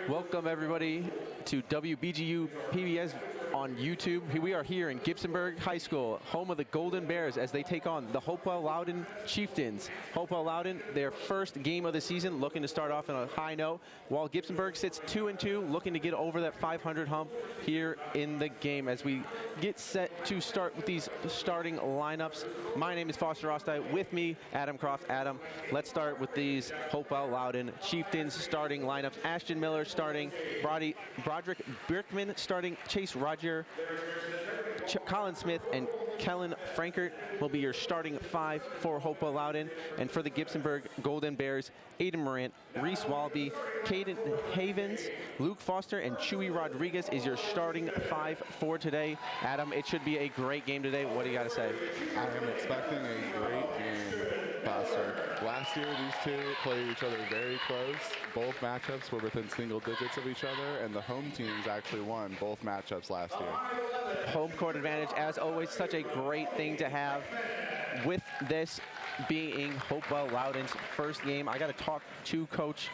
Welcome everybody to WBGU PBS on YouTube. We are here in Gibsonburg High School, home of the Golden Bears, as they take on the Hopewell-Loudon Chieftains. Hopewell-Loudon, their first game of the season, looking to start off on a high note, while Gibsonburg sits 2-2, looking to get over that 500 hump here in the game as we get set to start with these starting lineups. My name is Foster Rostai. With me, Adam Croft. Adam, let's start with these Hopewell-Loudon Chieftains starting lineups. Ashton Miller starting, Broderick Birkman starting, Chase Roger, Colin Smith, and Kellen Frankert will be your starting five for Hopewell-Loudon. And for the Gibsonburg Golden Bears, Aiden Morant, Reese Wallaby, Caden Havens, Luke Foster, and Chewy Rodriguez is your starting five for today. Adam, it should be a great game today. What do you got to say? I am expecting a great game, Foster. Last year, these two played each other very close. Both matchups were within single digits of each other, and the home teams actually won both matchups last year. Home court advantage, as always, such a great thing to have. With this being Hopewell-Loudon's first game, I got to talk to Coach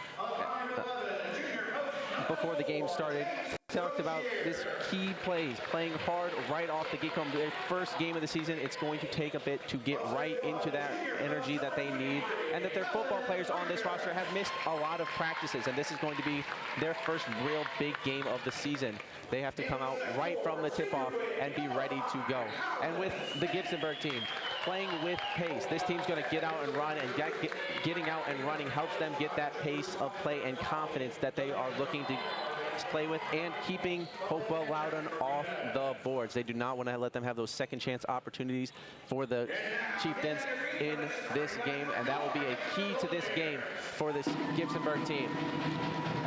before the game started. Talked about this key plays, playing hard right off the get-go. Their first game of the season, it's going to take a bit to get right into that energy that they need, and that their football players on this roster have missed a lot of practices, and this is going to be their first real big game of the season. They have to come out right from the tip-off and be ready to go. And with the Gibsonburg team, playing with pace, this team's going to get out and run, and getting out and running helps them get that pace of play and confidence that they are looking to play with, and keeping Hopewell-Loudon off the boards. They do not want to let them have those second chance opportunities for the Chieftains in this game, and that will be a key to this game for this Gibsonburg team.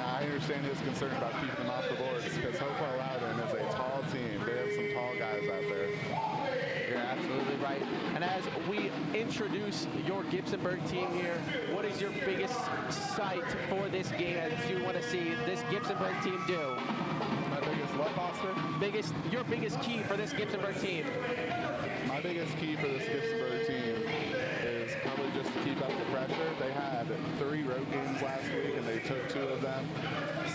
I understand his concern about keeping them off the boards because Hopewell-Loudon is a tall team. They have some tall guys out there. You're absolutely right. And as we introduce your Gibsonburg team here, what is your biggest sight for this game as you want to see this Gibsonburg team do? My biggest what, Foster? Your biggest key for this Gibsonburg team. My biggest key for this Gibsonburg team is probably just to keep up the pressure. They had 3 road games last week and they took 2 of them.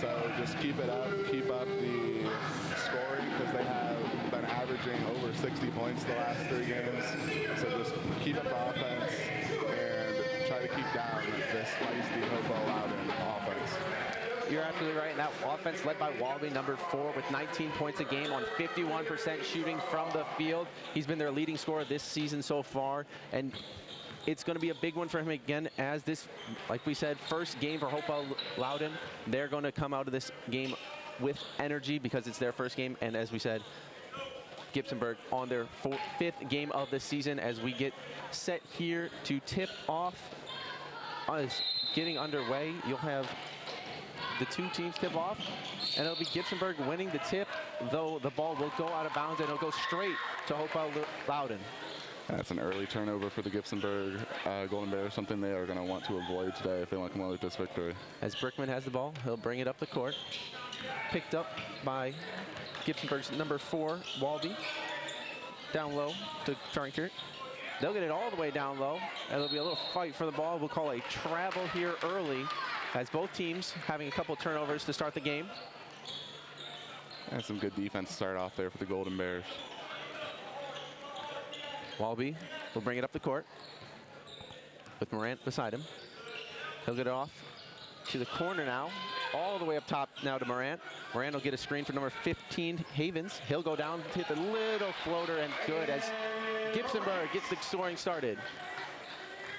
So just keep it up, keep up the scoring, because they have been averaging over 60 points the last 3 games. So just keep up the offense and try to keep down this feisty Hopewell-Loudon offense. You're absolutely right. And that offense led by Wallaby, number 4, with 19 points a game on 51% shooting from the field. He's been their leading scorer this season so far, and it's going to be a big one for him again, as this, like we said, first game for Hopewell-Loudon. They're going to come out of this game with energy because it's their first game, and as we said, Gibsonburg on their 5th game of the season as we get set here to tip off. As getting underway, you'll have the 2 teams tip off, and it'll be Gibsonburg winning the tip, though the ball will go out of bounds and it'll go straight to Hopewell-Loudon. That's an early turnover for the Gibsonburg Golden Bears, something they are going to want to avoid today if they want to come away with this victory. As Brickman has the ball, he'll bring it up the court. Picked up by Gibsonburg's number 4, Walby. Down low to Frankert. They'll get it all the way down low, and there'll be a little fight for the ball. We'll call a travel here early, as both teams having a couple of turnovers to start the game. That's some good defense to start off there for the Golden Bears. Wallaby will bring it up the court with Morant beside him. He'll get it off to the corner now, all the way up top now to Morant. Morant will get a screen for number 15, Havens. He'll go down, hit the little floater, and good as Gibsonburg gets the scoring started.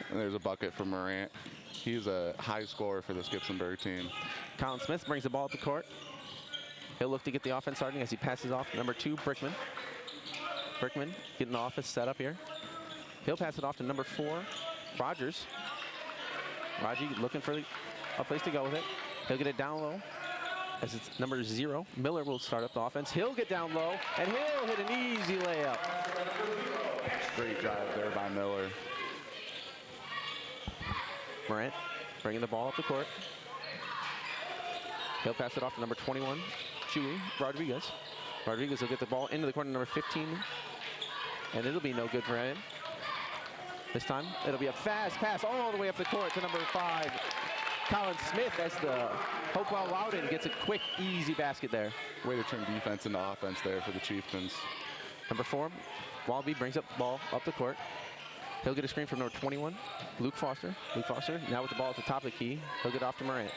And there's a bucket from Morant. He's a high scorer for this Gibsonburg team. Colin Smith brings the ball up the court. He'll look to get the offense starting as he passes off number 2, Brickman. Brickman getting the offense set up here. He'll pass it off to number 4, Rogers. Raji looking for a place to go with it. He'll get it down low as it's number 0. Miller will start up the offense. He'll get down low, and he'll hit an easy layup. Great drive there by Miller. Morant bringing the ball up the court. He'll pass it off to number 21, Chewy Rodriguez. Rodriguez will get the ball into the corner, number 15, and it'll be no good for him. This time, it'll be a fast pass all the way up the court to number 5, Colin Smith as the Hopewell-Loudon gets a quick, easy basket there. Way to turn defense into offense there for the Chieftains. Number 4, Wallaby brings up the ball up the court. He'll get a screen from number 21, Luke Foster. Luke Foster now with the ball at the top of the key. He'll get off to Morant.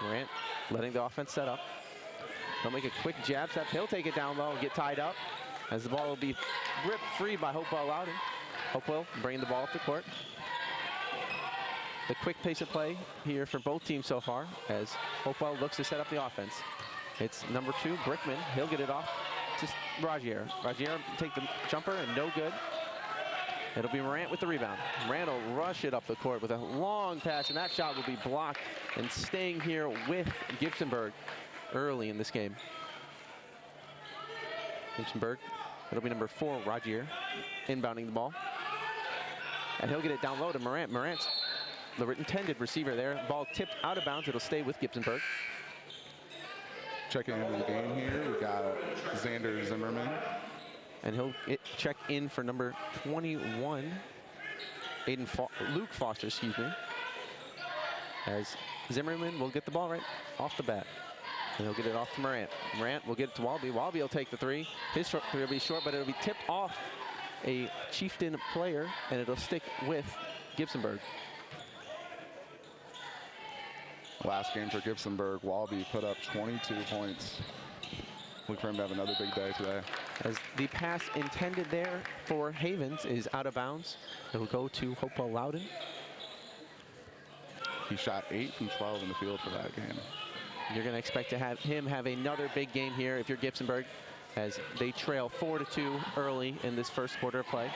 Morant letting the offense set up. He'll make a quick jab step. He'll take it down low and get tied up as the ball will be ripped free by Hopewell-Loudon. Hopewell bringing the ball up the court. The quick pace of play here for both teams so far as Hopewell looks to set up the offense. It's number 2, Brickman. He'll get it off to Rogier. Rogier take the jumper and no good. It'll be Morant with the rebound. Morant will rush it up the court with a long pass, and that shot will be blocked and staying here with Gibsonburg early in this game. Gibsonburg, it'll be number 4, Rogier, inbounding the ball. And he'll get it down low to Morant. Morant's the intended receiver there. Ball tipped out of bounds. It'll stay with Gibsonburg. Checking into the game here, we got Xander Zimmerman. And he'll check in for number 21, Luke Foster, excuse me. As Zimmerman will get the ball right off the bat. And he'll get it off to Morant. Morant will get it to Wallaby. Wallaby will take the 3. His short 3 will be short, but it'll be tipped off a Chieftain player, and it'll stick with Gibsonburg. Last game for Gibsonburg, Wallaby put up 22 points. Look for him to have another big day today. As the pass intended there for Havens is out of bounds. It'll go to Hopewell-Loudon. He shot 8 from 12 in the field for that game. You're going to expect to have him have another big game here if you're Gibsonburg, as they trail 4-2 early in this first quarter of play.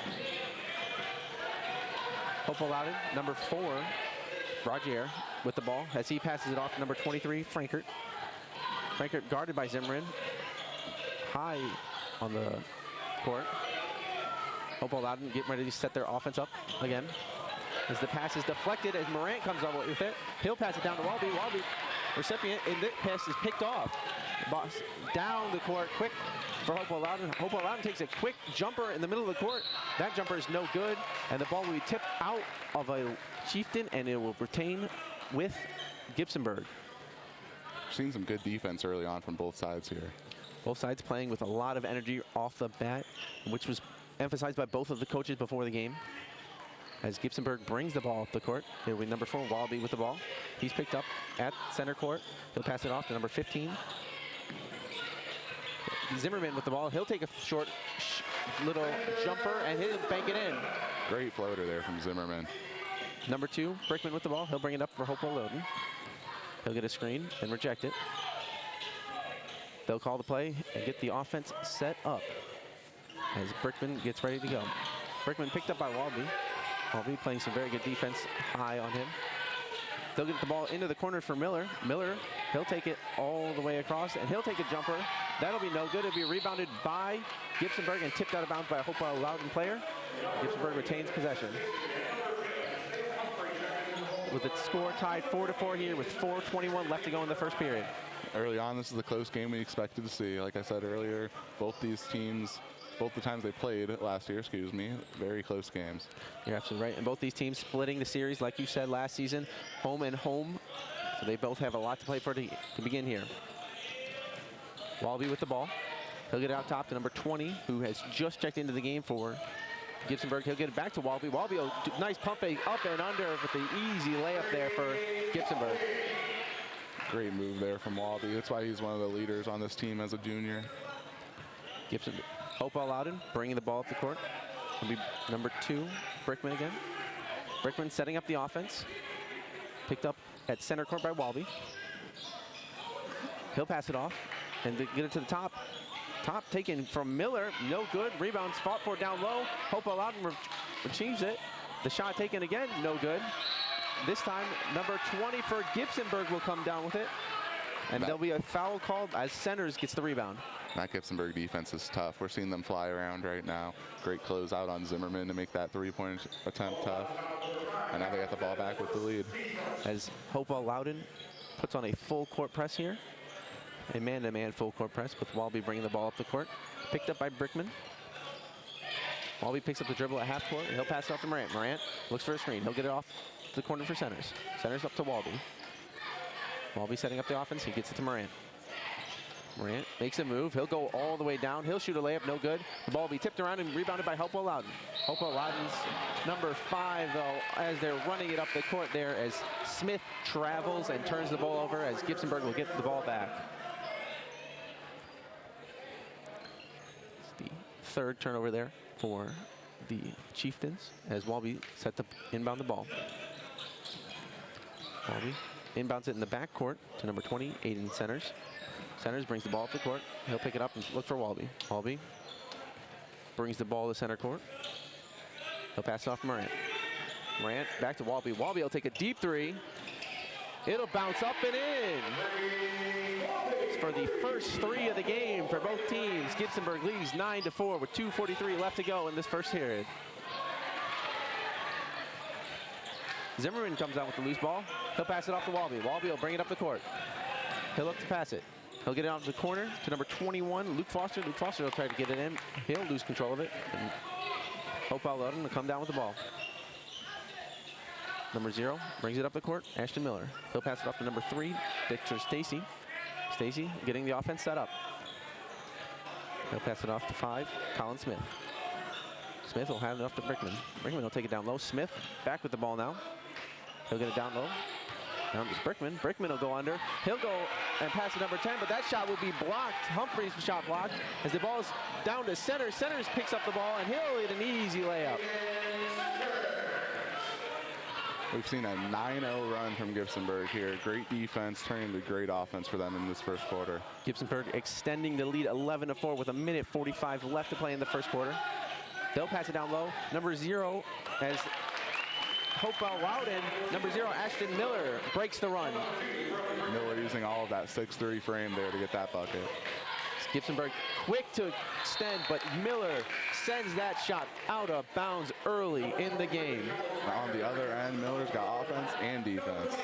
Hopewell-Loudon, number 4, Rogier with the ball as he passes it off to number 23, Frankert. Frankert guarded by Zimmerman. High on the court. Hopewell-Loudon getting ready to set their offense up again. As the pass is deflected as Morant comes up with it. He'll pass it down to Wallaby. Wallaby recipient, and this pass is picked off. Boss down the court quick for Hopewell-Loudon. Hopewell-Loudon takes a quick jumper in the middle of the court. That jumper is no good, and the ball will be tipped out of a Chieftain, and it will retain with Gibsonburg. Seen some good defense early on from both sides here. Both sides playing with a lot of energy off the bat, which was emphasized by both of the coaches before the game. As Gibsonburg brings the ball up the court, it'll be number 4, Wallaby with the ball. He's picked up at center court. He'll pass it off to number 15. Zimmerman with the ball. He'll take a short little jumper and he'll bank it in. Great floater there from Zimmerman. Number 2, Brickman with the ball. He'll bring it up for Hopewell-Loudon. He'll get a screen and reject it. They'll call the play and get the offense set up as Brickman gets ready to go. Brickman picked up by Wallaby. Wallaby playing some very good defense high on him. They'll get the ball into the corner for Miller. Miller, he'll take it all the way across and he'll take a jumper. That'll be no good. It'll be rebounded by Gibsonburg and tipped out of bounds by a Hopewell-Loudon player. Gibsonburg retains possession. With its score tied 4-4 here with 4:21 left to go in the first period. Early on, this is the close game we expected to see. Like I said earlier, both these teams, both the times they played last year, excuse me, very close games. You're absolutely right. And both these teams splitting the series, like you said last season, home and home. So they both have a lot to play for to begin here. Wallaby with the ball. He'll get it out top to number 20, who has just checked into the game for Gibsonburg. He'll get it back to Wallaby. Wallaby, nice pump fake up and under with the easy layup there for Gibsonburg. Great move there from Wallaby. That's why he's one of the leaders on this team as a junior. Hopewell-Loudon bringing the ball up the court. It'll be number 2, Brickman again. Brickman setting up the offense. Picked up at center court by Wallaby. He'll pass it off and get it to the top. Top taken from Miller, no good. Rebounds fought for down low. Hopewell-Loudon retrieves it. The shot taken again, no good. This time, number 20 for Gibsonburg will come down with it. And there'll be a foul called as Centers gets the rebound. That Gibsonburg defense is tough. We're seeing them fly around right now. Great closeout on Zimmerman to make that three-point attempt tough. And now they got the ball back with the lead. As Hopewell-Loudon puts on a full court press here. A man-to-man full court press with Wallaby bringing the ball up the court. Picked up by Brickman. Wallaby picks up the dribble at half court and he'll pass it off to Morant. Morant looks for a screen. He'll get it off the corner for Centers. Centers up to Walby. Walby setting up the offense. He gets it to Morant. Morant makes a move. He'll go all the way down. He'll shoot a layup. No good. The ball will be tipped around and rebounded by Hopewell-Loudon. Hopewell-Loudon's number 5, though, as they're running it up the court there as Smith travels and turns the ball over as Gibsonburg will get the ball back. It's the 3rd turnover there for the Chieftains as Walby set to inbound the ball. Walby inbounds it in the backcourt to number 20, Aiden Centers. Centers brings the ball up the court. He'll pick it up and look for Walby. Walby brings the ball to center court. He'll pass it off to Morant. Morant back to Walby. Walby will take a deep 3. It'll bounce up and in. It's for the first 3 of the game for both teams. Gibsonburg leads 9-4 with 2:43 left to go in this first period. Zimmerman comes out with the loose ball. He'll pass it off to Walby. Walby will bring it up the court. He'll look to pass it. He'll get it out to the corner to number 21, Luke Foster. Luke Foster will try to get it in. He'll lose control of it. And Hopewell-Loudon will come down with the ball. Number 0 brings it up the court, Ashton Miller. He'll pass it off to number 3, Victor Stacy. Stacy getting the offense set up. He'll pass it off to 5, Colin Smith. Smith will have it up to Brickman. Brickman will take it down low. Smith back with the ball now. He'll get it down low. Now it's Brickman. Brickman will go under. He'll go and pass to number 10, but that shot will be blocked. Humphreys' shot blocked as the ball is down to Centers. Centers picks up the ball, and he'll hit an easy layup. We've seen a 9-0 run from Gibsonburg here. Great defense turning to great offense for them in this first quarter. Gibsonburg Extending the lead 11-4 with 1:45 left to play in the first quarter. They'll pass it down low. Number 0 as Hopewell-Loudon, number 0, Ashton Miller, breaks the run. Miller using all of that 6'3" frame there to get that bucket. Gibsonburg quick to extend, but Miller sends that shot out of bounds early in the game. Now on the other end, Miller's got offense and defense.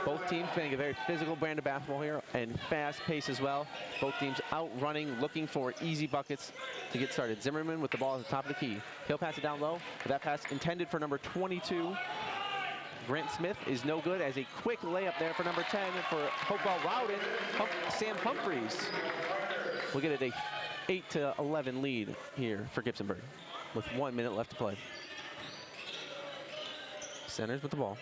Both teams playing a very physical brand of basketball here and fast pace as well. Both teams outrunning, looking for easy buckets to get started. Zimmerman with the ball at the top of the key. He'll pass it down low. That pass intended for number 22. Grant Smith is no good as a quick layup there for number 10 for Hopewell-Loudon. Sam Humphreys will get it a 8-11 lead here for Gibsonburg with 1 minute left to play. Centers with the ball.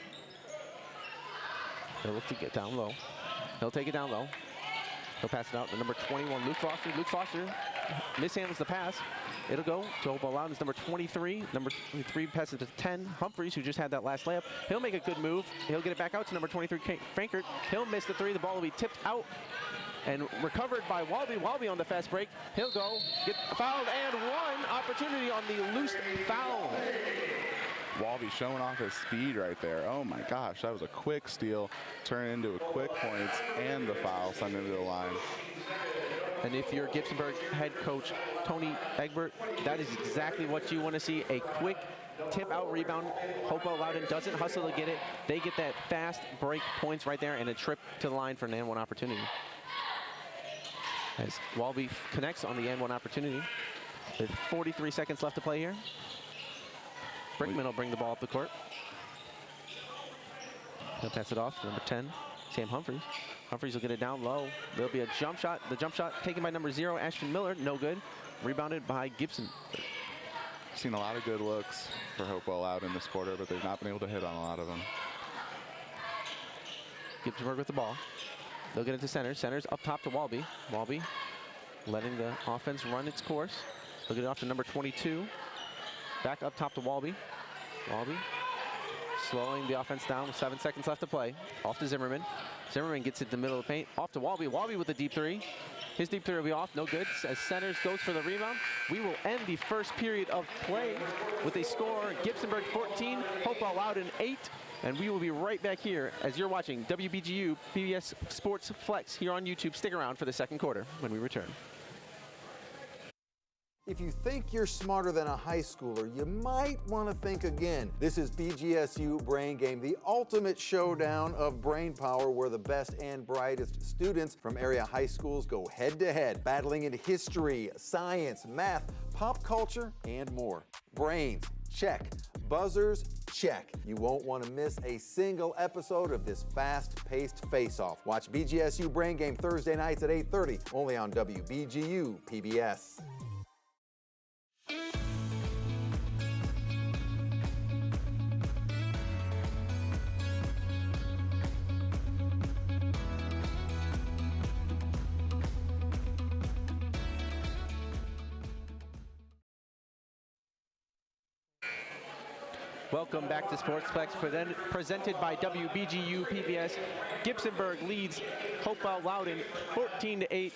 He'll look to get down low. He'll take it down low. He'll pass it out to number 21, Luke Foster. Luke Foster mishandles the pass. It'll go to Hopewell-Loudon's number 23. Number 3 passes to 10, Humphreys, who just had that last layup. He'll make a good move. He'll get it back out to number 23, Frankert. He'll miss the 3. The ball will be tipped out and recovered by Walby. Walby on the fast break. He'll go, get fouled, and 1 opportunity on the loose foul. Walby showing off his speed right there. Oh my gosh, that was a quick steal, turn into a quick points, and the foul sent him to the line. And if you're Gibsonburg head coach Tony Egbert, that is exactly what you want to see, a quick tip out rebound. Hopewell-Loudon doesn't hustle to get it. They get that fast break points right there and a trip to the line for an and 1 opportunity. As Walby connects on the and 1 opportunity with 43 seconds left to play here. Brickman will bring the ball up the court. He'll pass it off to number 10, Sam Humphreys. Humphreys will get it down low. There'll be a jump shot. The jump shot taken by number 0, Ashton Miller. No good. Rebounded by Gibson. Seen a lot of good looks for Hopewell-Loudon this quarter, but they've not been able to hit on a lot of them. Gibsonburg with the ball. They'll get it to Centers. Centers up top to Walby. Walby letting the offense run its course. They'll get it off to number 22. Back up top to Walby. Walby slowing the offense down with 7 seconds left to play. Off to Zimmerman. Zimmerman gets it in the middle of the paint. Off to Walby. Walby with a deep 3. His deep 3 will be off. No good. As Centers goes for the rebound. We will end the first period of play with a score. Gibsonburg 14, Hopewell-Loudon 8. And we will be right back here as you're watching WBGU PBS Sports Flex here on YouTube. Stick around for the second quarter when we return. If you think you're smarter than a high schooler, you might want to think again. This is BGSU Brain Game, the ultimate showdown of brain power where the best and brightest students from area high schools go head-to-head, battling in history, science, math, pop culture, and more. Brains, check. Buzzers, check. You won't want to miss a single episode of this fast-paced face-off. Watch BGSU Brain Game Thursday nights at 8:30, only on WBGU PBS. Welcome back to Sportsplex, presented by WBGU PBS. Gibsonburg leads Hopewell-Loudon 14-8.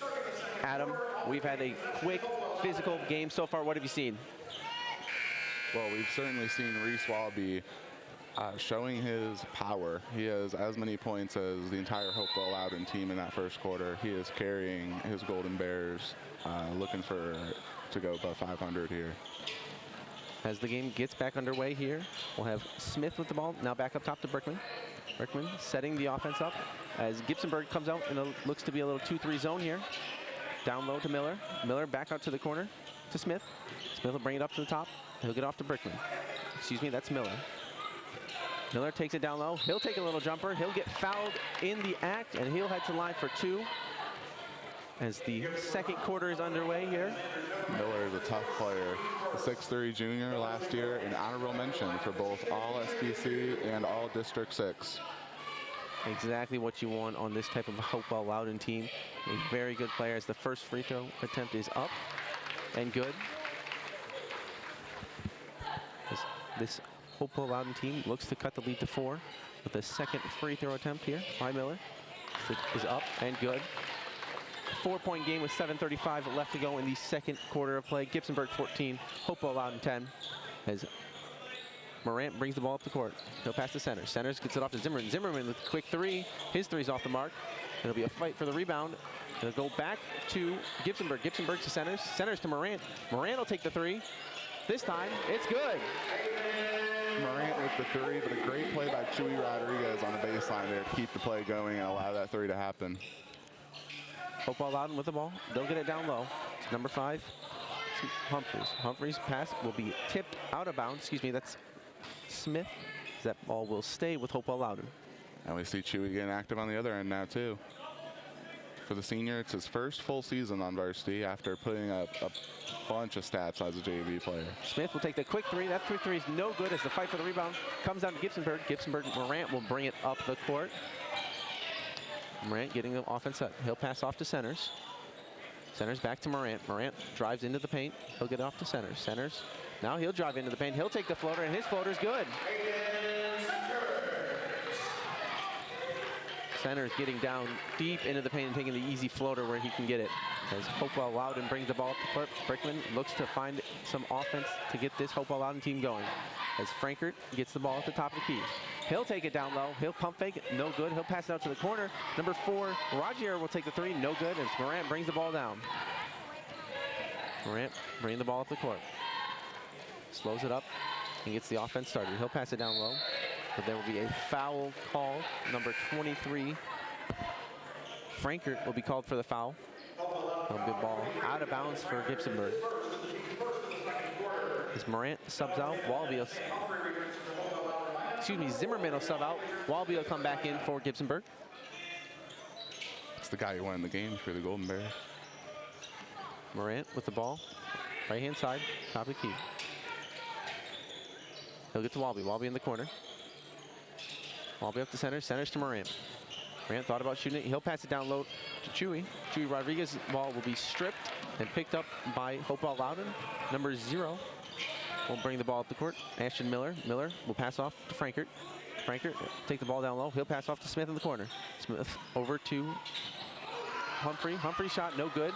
Adam, we've had a quick physical game so far. What have you seen? Well, we've certainly seen Reese Wallaby showing his power. He has as many points as the entire Hopewell-Loudon team in that first quarter. He is carrying his Golden Bears, looking to go above 500 here. As the game gets back underway here, we'll have Smith with the ball. Now back up top to Brickman. Brickman setting the offense up as Gibsonburg comes out and looks to be a little 2-3 zone here. Down low to Miller. Miller back out to the corner to Smith. Smith will bring it up to the top. He'll get off to Brickman. Excuse me, that's Miller. Miller takes it down low. He'll take a little jumper. He'll get fouled in the act, and he'll head to the line for 2. As the second quarter is underway here. Miller is a tough player. A 6'3" junior last year, an honorable mention for both All-SBC and All-District 6. Exactly what you want on this type of Hopewell-Loudon team. A very good player as the first free throw attempt is up and good. This Hopewell-Loudon team looks to cut the lead to 4 with the second free throw attempt here by Miller. Is up and good. 4-point game with 7:35 left to go in the second quarter of play. Gibsonburg 14, Hopewell-Loudon 10. As Morant brings the ball up the court. He'll pass to Centers. Centers gets it off to Zimmerman. Zimmerman with a quick 3. His 3's off the mark. It'll be a fight for the rebound. It'll go back to Gibsonburg. Gibsonburg to Centers. Centers to Morant. Morant will take the 3. This time, it's good. Morant with the 3, but a great play by Chewy Rodriguez on the baseline there to keep the play going and allow that 3 to happen. Hopewell-Loudon with the ball. They'll get it down low. It's number 5, Humphreys. Humphreys' pass will be tipped out of bounds. Excuse me, that's Smith. That ball will stay with Hopewell-Loudon. And we see Chewy getting active on the other end now, too. For the senior, it's his first full season on varsity after putting up a bunch of stats as a JV player. Smith will take the quick 3. That quick 3 is no good as the fight for the rebound comes down to Gibsonburg. Gibsonburg, Morant will bring it up the court. Morant getting the offense up. He'll pass off to Centers. Centers back to Morant. Morant drives into the paint. He'll get off to Centers. Centers, now he'll drive into the paint. He'll take the floater, and his floater's good. Centers getting down deep into the paint and taking the easy floater where he can get it. As Hopewell-Loudon brings the ball up the court, Brickman looks to find some offense to get this Hopewell-Loudon team going. As Frankert gets the ball at the top of the key. He'll take it down low. He'll pump fake it. No good. He'll pass it out to the corner. Number 4, Rogier will take the 3. No good. As Morant brings the ball down. Morant bringing the ball up the court. Slows it up and gets the offense started. He'll pass it down low. But there will be a foul call. Number 23, Frankert will be called for the foul. A good ball out of bounds for Gibsonburg. As Morant subs out, Zimmerman will sub out. Wallaby will come back in for Gibsonburg. It's the guy who won the game for the Golden Bears. Morant with the ball, right-hand side, top of the key. He'll get to Wallaby. Wallaby in the corner. Wallaby up to center. Centers to Morant. Morant thought about shooting it. He'll pass it down low to Chewy. Chewy Rodriguez's ball will be stripped and picked up by Hopewell-Loudon. Number 0 will bring the ball up the court. Ashton Miller. Miller will pass off to Frankert. Frankert take the ball down low. He'll pass off to Smith in the corner. Smith over to Humphrey. Humphrey shot no good.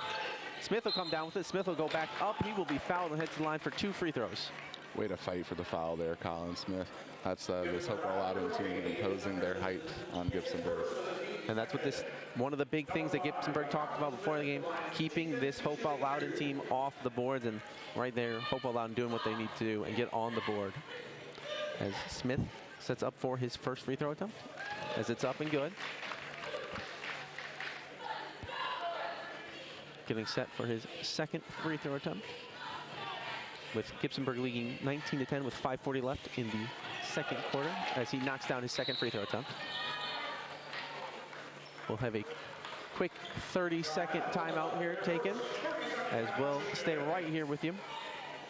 Smith will come down with it. Smith will go back up. He will be fouled and head to the line for 2 free throws. Way to fight for the foul there, Colin Smith. That's this Hopewell-Loudon team imposing their height on Gibsonburg. And that's what one of the big things that Gibsonburg talked about before the game, keeping this Hopewell-Loudon team off the boards. And right there, Hopewell-Loudon doing what they need to do and get on the board. As Smith sets up for his first free throw attempt, as it's up and good. Getting set for his second free throw attempt. with Gibsonburg leading 19-10 with 5:40 left in the second quarter as he knocks down his second free throw attempt. We'll have a quick 30-second timeout here taken as we'll stay right here with you.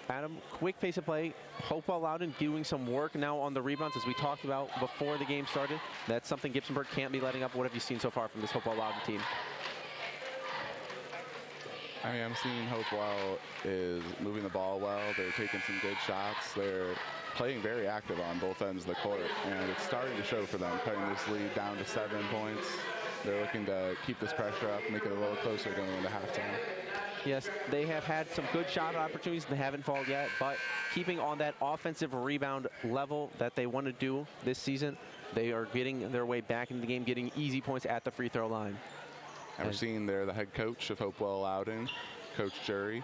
Adam, quick pace of play. Hopewell-Loudon doing some work now on the rebounds as we talked about before the game started. That's something Gibsonburg can't be letting up. What have you seen so far from this Hopewell-Loudon team? I mean, I'm seeing Hopewell is moving the ball well. They're taking some good shots. They're playing very active on both ends of the court, and it's starting to show for them, cutting this lead down to 7 points. They're looking to keep this pressure up, make it a little closer going into halftime. Yes, they have had some good shot opportunities. They haven't fallen yet, but keeping on that offensive rebound level that they want to do this season, they are getting their way back into the game, getting easy points at the free throw line. And we're seeing there the head coach of Hopewell-Loudon, Coach Jury.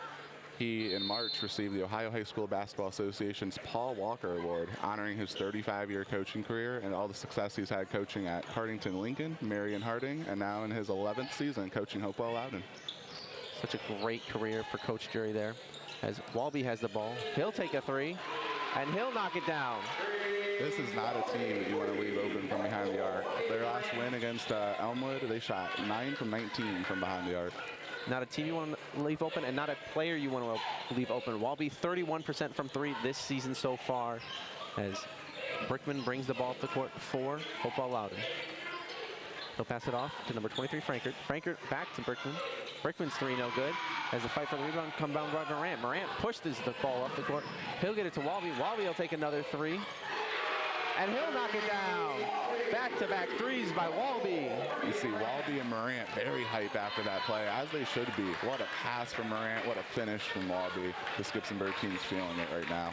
He, in March, received the Ohio High School Basketball Association's Paul Walker Award, honoring his 35-year coaching career and all the success he's had coaching at Cardington Lincoln, Marion Harding, and now in his 11th season coaching Hopewell-Loudon. Such a great career for Coach Jury there. As Walby has the ball, he'll take a three, and he'll knock it down. This is not a team that you want to leave open from behind the arc. Their last win against Elmwood, they shot 9 from 19 from behind the arc. Not a team you want to leave open, and not a player you want to leave open. Walby 31% from 3 this season so far, as Brickman brings the ball up the court for Hopewell-Loudon. He'll pass it off to number 23, Frankert. Frankert back to Brickman. Brickman's three no good. As the fight for the rebound come down by Morant. Morant pushes the ball up the court. He'll get it to Walby. Walby will take another three. And he'll knock it down. Back-to-back threes by Walby. You see Walby and Morant very hype after that play, as they should be. What a pass from Morant, what a finish from Walby. This Gibsonburg team's feeling it right now.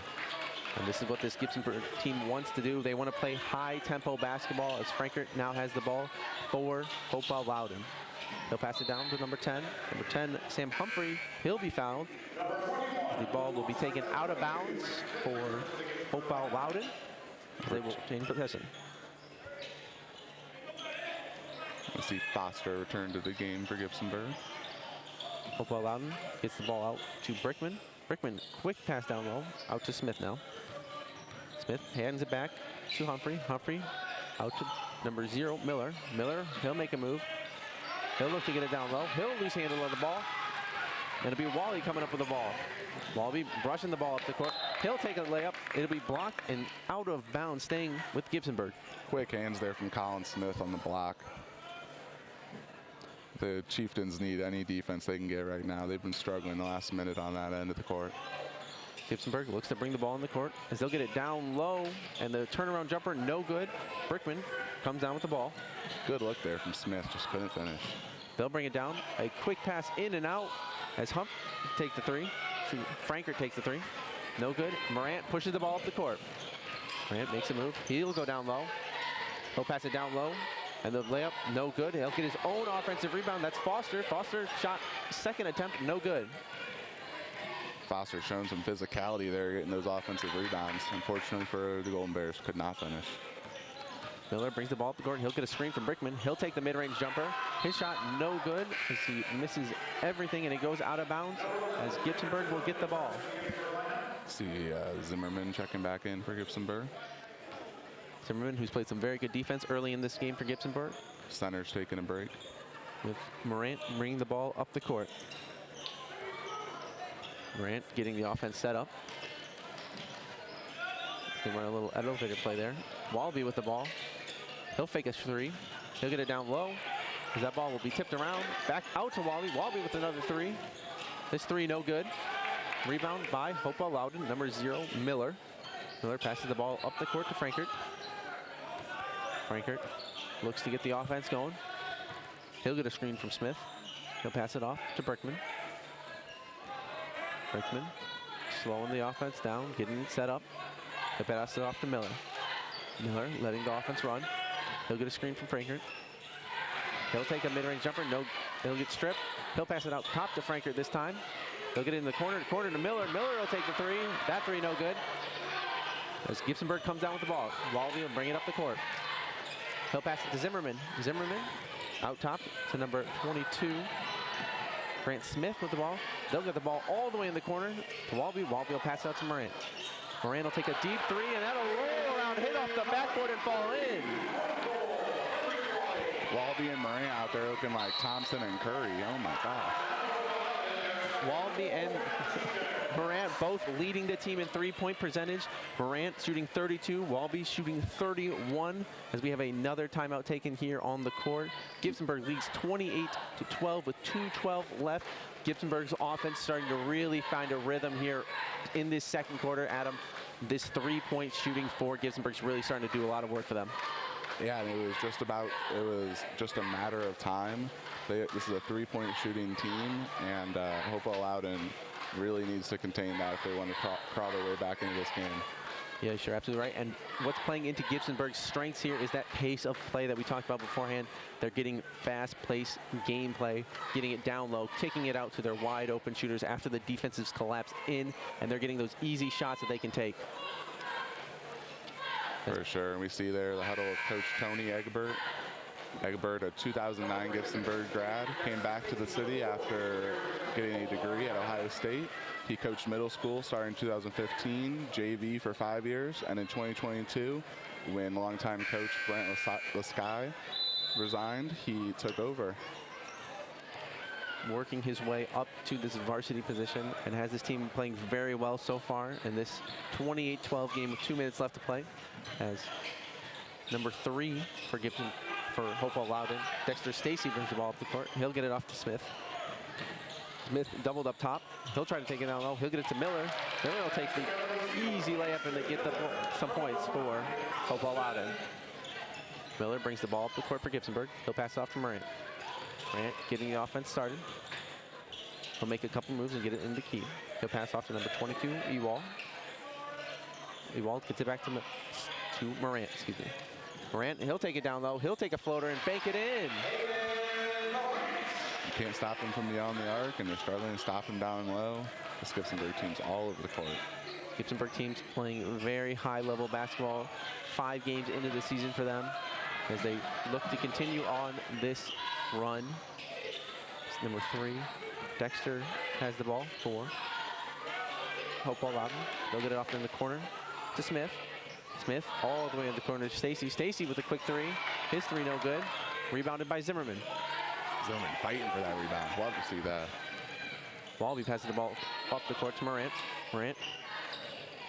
And this is what this Gibsonburg team wants to do. They want to play high-tempo basketball as Frankert now has the ball for Hopewell-Loudon. He'll pass it down to number 10. Number 10, Sam Humphrey. He'll be fouled. The ball will be taken out of bounds for Hopewell-Loudon. They will change possession. Let's see Foster return to the game for Gibsonburg. Hopewell-Loudon gets the ball out to Brickman. Brickman, quick pass down low, out to Smith now. Smith hands it back to Humphrey. Humphrey out to number 0, Miller. Miller, he'll make a move. He'll look to get it down low. He'll lose handle of the ball. And it'll be Wally coming up with the ball. Wally brushing the ball up the court. He'll take a layup. It'll be blocked and out of bounds, staying with Gibsonburg. Quick hands there from Colin Smith on the block. The Chieftains need any defense they can get right now. They've been struggling the last minute on that end of the court. Gibsonburg looks to bring the ball in the court as they'll get it down low, and the turnaround jumper, no good. Brickman comes down with the ball. Good look there from Smith, just couldn't finish. They'll bring it down. A quick pass in and out as Hump takes the three. Frankert takes the three. No good. Morant pushes the ball up the court. Morant makes a move. He'll go down low. He'll pass it down low. And the layup, no good. He'll get his own offensive rebound. That's Foster. Foster shot second attempt, no good. Foster showing some physicality there, getting those offensive rebounds. Unfortunately for the Golden Bears, could not finish. Miller brings the ball up the court. He'll get a screen from Brickman. He'll take the mid-range jumper. His shot no good as he misses everything and it goes out of bounds as Gibsonburg will get the ball. See Zimmerman checking back in for Gibsonburg. Zimmerman, who's played some very good defense early in this game for Gibsonburg. Center's taking a break. With Morant bringing the ball up the court. Morant getting the offense set up. They run a little elevator play there. Walby with the ball. He'll fake a three. He'll get it down low. As that ball will be tipped around. Back out to Walby. Walby with another three. This three no good. Rebound by Hopewell-Loudon, number 0, Miller. Miller passes the ball up the court to Frankert. Frankert looks to get the offense going. He'll get a screen from Smith. He'll pass it off to Brickman. Brickman slowing the offense down, getting it set up. He'll pass it off to Miller. Miller letting the offense run. He'll get a screen from Frankert. He'll take a mid-range jumper. No, he'll get stripped. He'll pass it out top to Frankert this time. He'll get it in the corner to Miller. Miller will take the three. That three no good. As Gibsonburg comes down with the ball. Walby will bring it up the court. He'll pass it to Zimmerman. Zimmerman out top to number 22, Grant Smith with the ball. They'll get the ball all the way in the corner to Walby. Walby will pass it out to Morant. Morant will take a deep three, and that'll roll around, hit off the backboard, and fall in. Walby and Morant out there looking like Thompson and Curry. Oh my God. Walby and Morant both leading the team in three-point percentage. Morant shooting 32, Walby shooting 31, as we have another timeout taken here on the court. Gibsonburg leads 28-12 with 2:12 left. Gibsonburg's offense starting to really find a rhythm here in this second quarter. Adam, this three-point shooting for Gibsonburg's really starting to do a lot of work for them. Yeah, and it was just a matter of time. This is a three-point shooting team, and Hopewell-Loudon really needs to contain that if they want to crawl their way back into this game. Yeah, sure, absolutely right. And what's playing into Gibsonburg's strengths here is that pace of play that we talked about beforehand. They're getting fast-paced gameplay, getting it down low, kicking it out to their wide-open shooters after the defenses collapse in, and they're getting those easy shots that they can take. For sure, and we see there the huddle of Coach Tony Egbert. Egbert, a 2009 Gibsonburg grad, came back to the city after getting a degree at Ohio State. He coached middle school starting in 2015, JV for 5 years, and in 2022, when longtime coach Brent Lasky resigned, he took over. Working his way up to this varsity position and has this team playing very well so far in this 28-12 game with 2 minutes left to play. As number 3 for Hopewell-Loudon, Dexter Stacy brings the ball up the court. He'll get it off to Smith. Smith doubled up top. He'll try to take it down low. He'll get it to Miller. Miller will take the easy layup and they get some points for Hopewell-Loudon. Miller brings the ball up the court for Gibsonburg. He'll pass it off to Morant. Morant getting the offense started. He'll make a couple moves and get it in the key. He'll pass off to number 22, Ewald. Ewald gets it back to Morant, excuse me. Morant, he'll take it down low. He'll take a floater and bank it in. You can't stop him from beyond the arc, and they're struggling to stop him down low. This Gibsonburg team's all over the court. Gibsonburg team's playing very high-level basketball. 5 games into the season for them as they look to continue on this run. It's number 3. Dexter has the ball for Hopewell-Loudon. They'll get it off in the corner to Smith. Smith all the way in the corner to Stacy. Stacy with a quick 3. His 3 no good. Rebounded by Zimmerman. Zimmerman fighting for that rebound. Love to see that. Walby passes the ball up the court to Morant. Morant,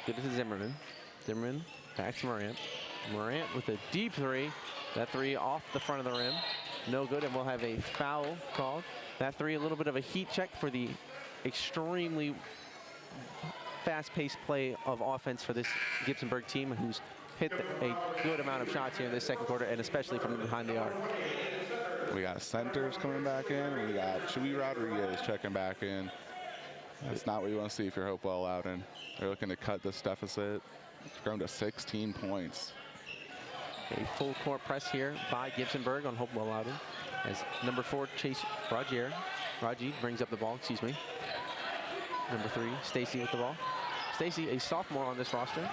give it to Zimmerman. Zimmerman back to Morant. Morant with a deep 3. That 3 off the front of the rim. No good, and we'll have a foul called. That 3, a little bit of a heat check for the extremely fast-paced play of offense for this Gibsonburg team, who's hit a good amount of shots here in this second quarter, and especially from behind the arc. We got centers coming back in. We got Chewy Rodriguez checking back in. That's not what you want to see if you're Hopewell-Loudon. They're looking to cut this deficit. It's grown to 16 points. A full court press here by Gibsonburg on Hopewell-Loudon as number 4, Chase Raji brings up the ball, excuse me. Number 3, Stacy with the ball. Stacy, a sophomore on this roster.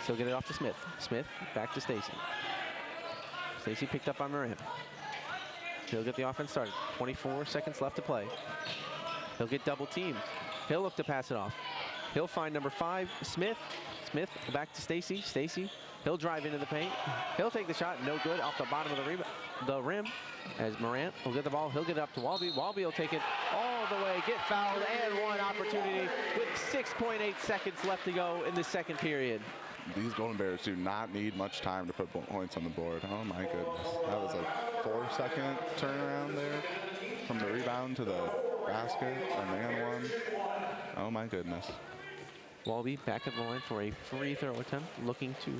So get it off to Smith. Smith back to Stacy. Stacy picked up on Morant. He'll get the offense started. 24 seconds left to play. He'll get double teamed. He'll look to pass it off. He'll find number 5, Smith. Smith back to Stacy. Stacy, he'll drive into the paint. He'll take the shot, no good, off the bottom of the rim. As Morant will get the ball, he'll get it up to Walby. Walby will take it all the way, get fouled, and one opportunity with 6.8 seconds left to go in the second period. These Golden Bears do not need much time to put points on the board. Oh my goodness. That was a 4-second turnaround there from the rebound to the basket, and man one. Oh my goodness. Walby back at the line for a free throw attempt, looking to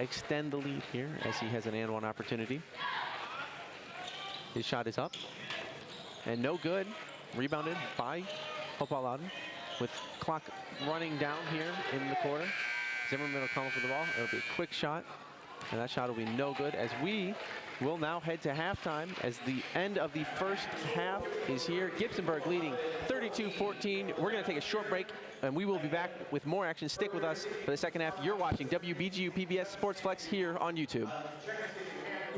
extend the lead here as he has an and one opportunity. His shot is up and no good. Rebounded by Hopewell-Loudon with clock running down here in the quarter. Zimmerman will come up with the ball. It'll be a quick shot, and that shot will be no good as we will now head to halftime as the end of the first half is here. Gibsonburg leading 32-14. We're going to take a short break, and we will be back with more action. Stick with us for the second half. You're watching WBGU PBS Sports Flex here on YouTube.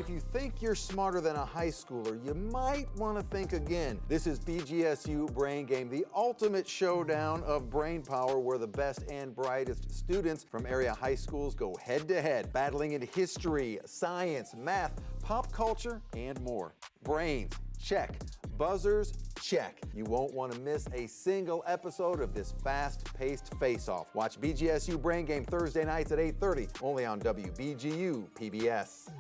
If you think you're smarter than a high schooler, you might want to think again. This is BGSU Brain Game, the ultimate showdown of brain power where the best and brightest students from area high schools go head-to-head, battling in history, science, math, pop culture, and more. Brains, check. Buzzers, check. You won't want to miss a single episode of this fast-paced face-off. Watch BGSU Brain Game Thursday nights at 8:30, only on WBGU PBS.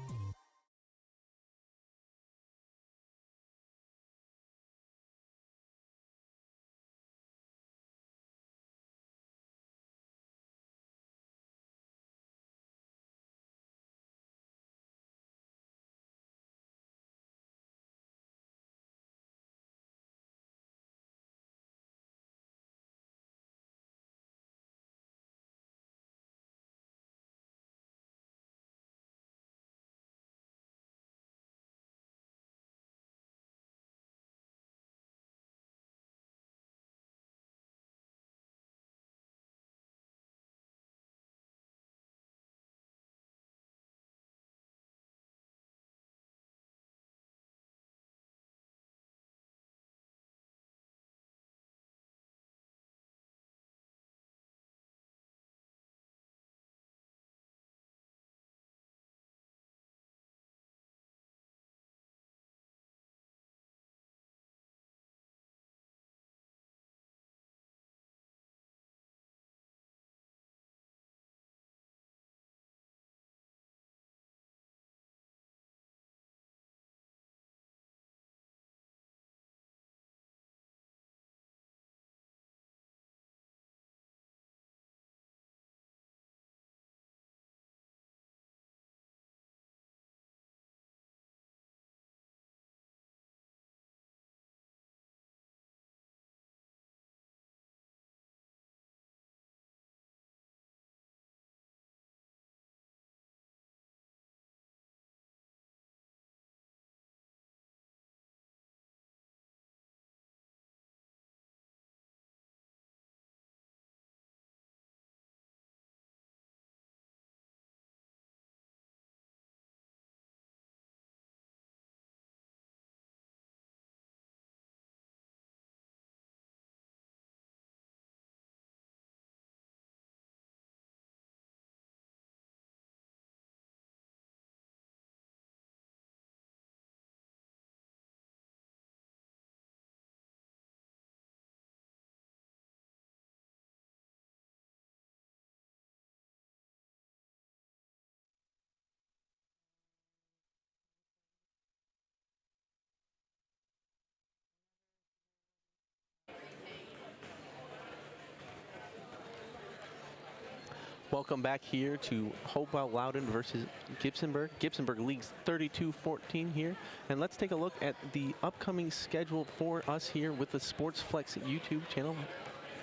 Welcome back here to Hopewell-Loudon versus Gibsonburg. Gibsonburg leads 32-14 here. And let's take a look at the upcoming schedule for us here with the Sports Flex YouTube channel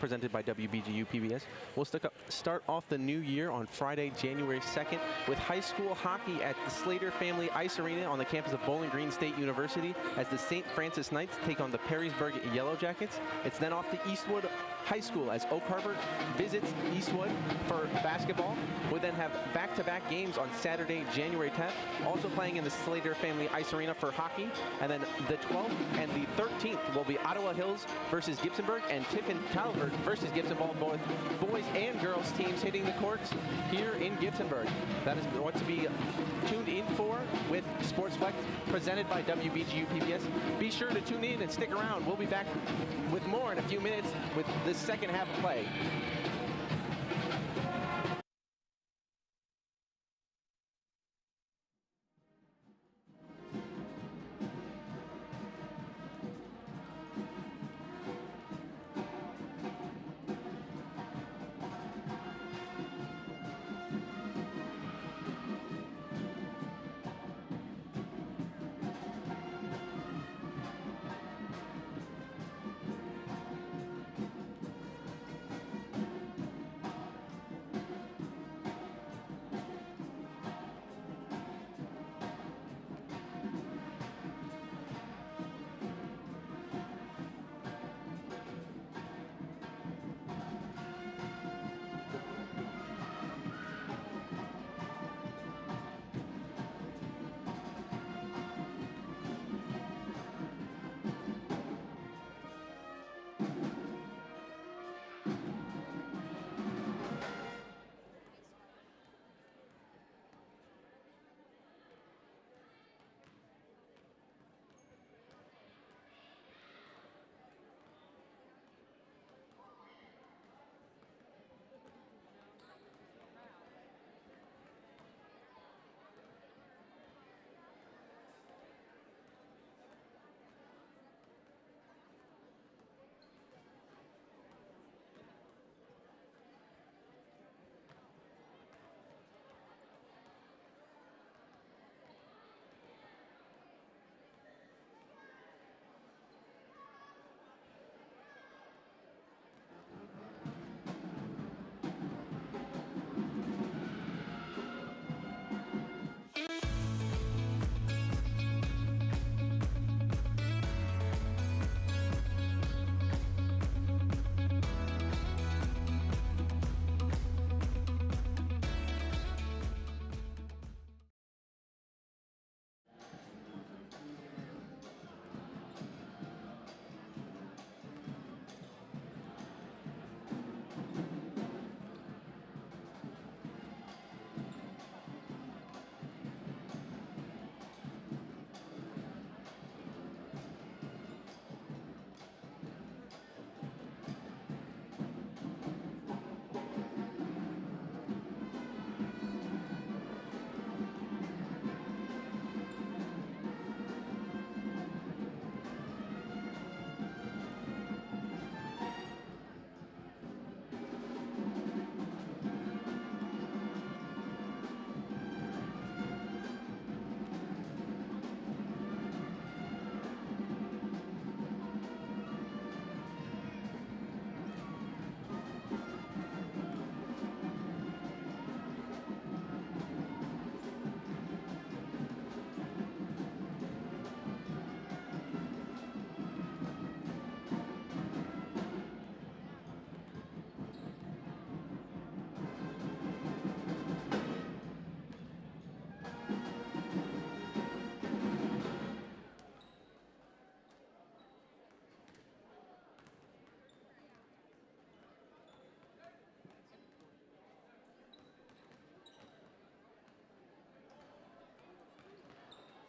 presented by WBGU PBS. We'll start off the new year on Friday, January 2nd with high school hockey at the Slater Family Ice Arena on the campus of Bowling Green State University as the St. Francis Knights take on the Perrysburg Yellow Jackets. It's then off to Eastwood High School as Oak Harbor visits Eastwood for basketball. We'll then have back-to-back games on Saturday, January 10th, also playing in the Slater Family Ice Arena for hockey. And then the 12th and the 13th will be Ottawa Hills versus Gibsonburg and Tiffin Calvert versus Gibsonburg, both boys and girls teams hitting the courts here in Gibsonburg. That is what to be tuned in for with Sports Flex presented by WBGU PBS. Be sure to tune in and stick around. We'll be back with more in a few minutes with the second half of play.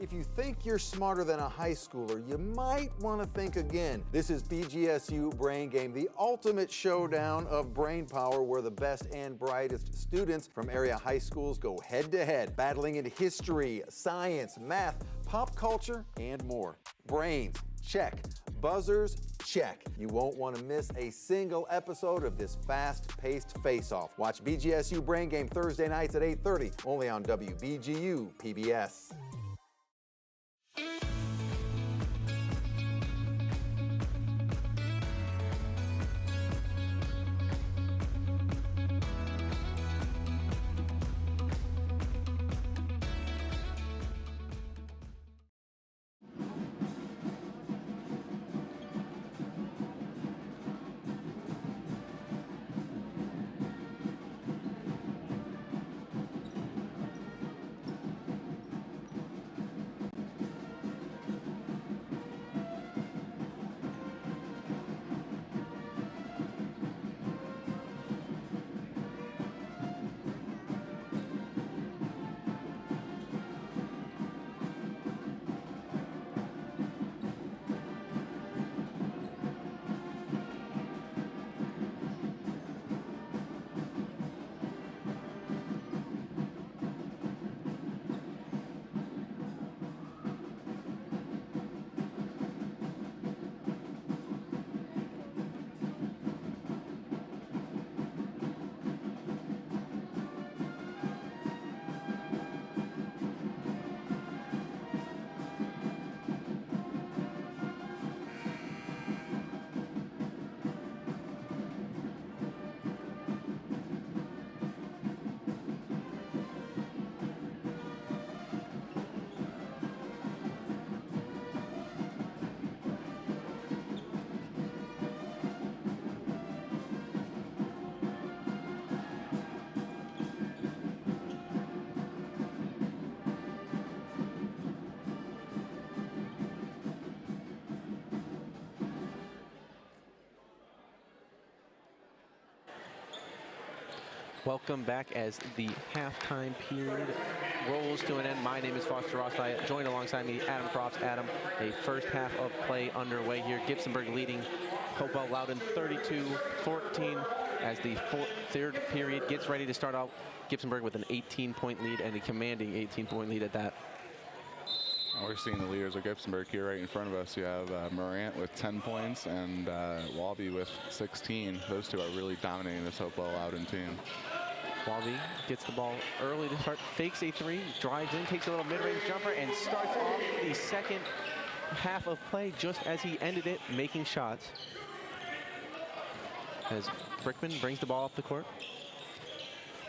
If you think you're smarter than a high schooler, you might want to think again. This is BGSU Brain Game, the ultimate showdown of brain power where the best and brightest students from area high schools go head-to-head, battling in history, science, math, pop culture, and more. Brains, check. Buzzers, check. You won't want to miss a single episode of this fast-paced face-off. Watch BGSU Brain Game Thursday nights at 8:30, only on WBGU PBS. Welcome back as the halftime period rolls to an end. My name is Foster Ross. I joined alongside me Adam Crofts. Adam, a first half of play underway here. Gibsonburg leading Hopewell-Loudon 32-14 as the third period gets ready to start out. Gibsonburg with an 18-point lead and a commanding 18-point lead at that. We're seeing the leaders of Gibsonburg here right in front of us. You have Morant with 10 points and Walby with 16. Those two are really dominating this Hopewell-Loudon team. Walby gets the ball early to start, fakes a three, drives in, takes a little mid-range jumper, and starts off the second half of play just as he ended it, making shots. As Brickman brings the ball up the court.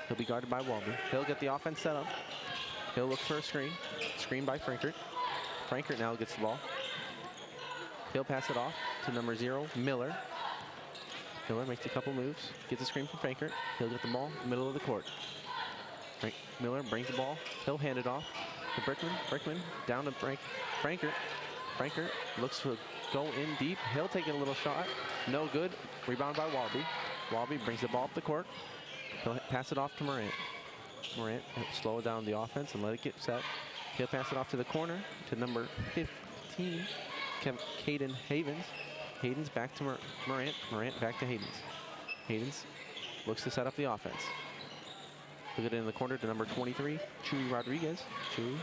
He'll be guarded by Walby. He'll get the offense set up. He'll look for a screen. Screen by Frankert. Frankert now gets the ball. He'll pass it off to number 0, Miller. Miller makes a couple moves, gets a screen from Frankert. He'll get the ball, middle of the court. Miller brings the ball. He'll hand it off to Brickman. Brickman down to Frankert. Frankert looks to go in deep. He'll take a little shot. No good. Rebound by Walby. Walby brings the ball up the court. He'll pass it off to Morant. Morant slow down the offense and let it get set. He'll pass it off to the corner to number 15, Caden Havens. Hayden's back to Morant. Morant back to Hayden's. Hayden's looks to set up the offense. He'll get it in the corner to number 23, Chewy Rodriguez. Chewy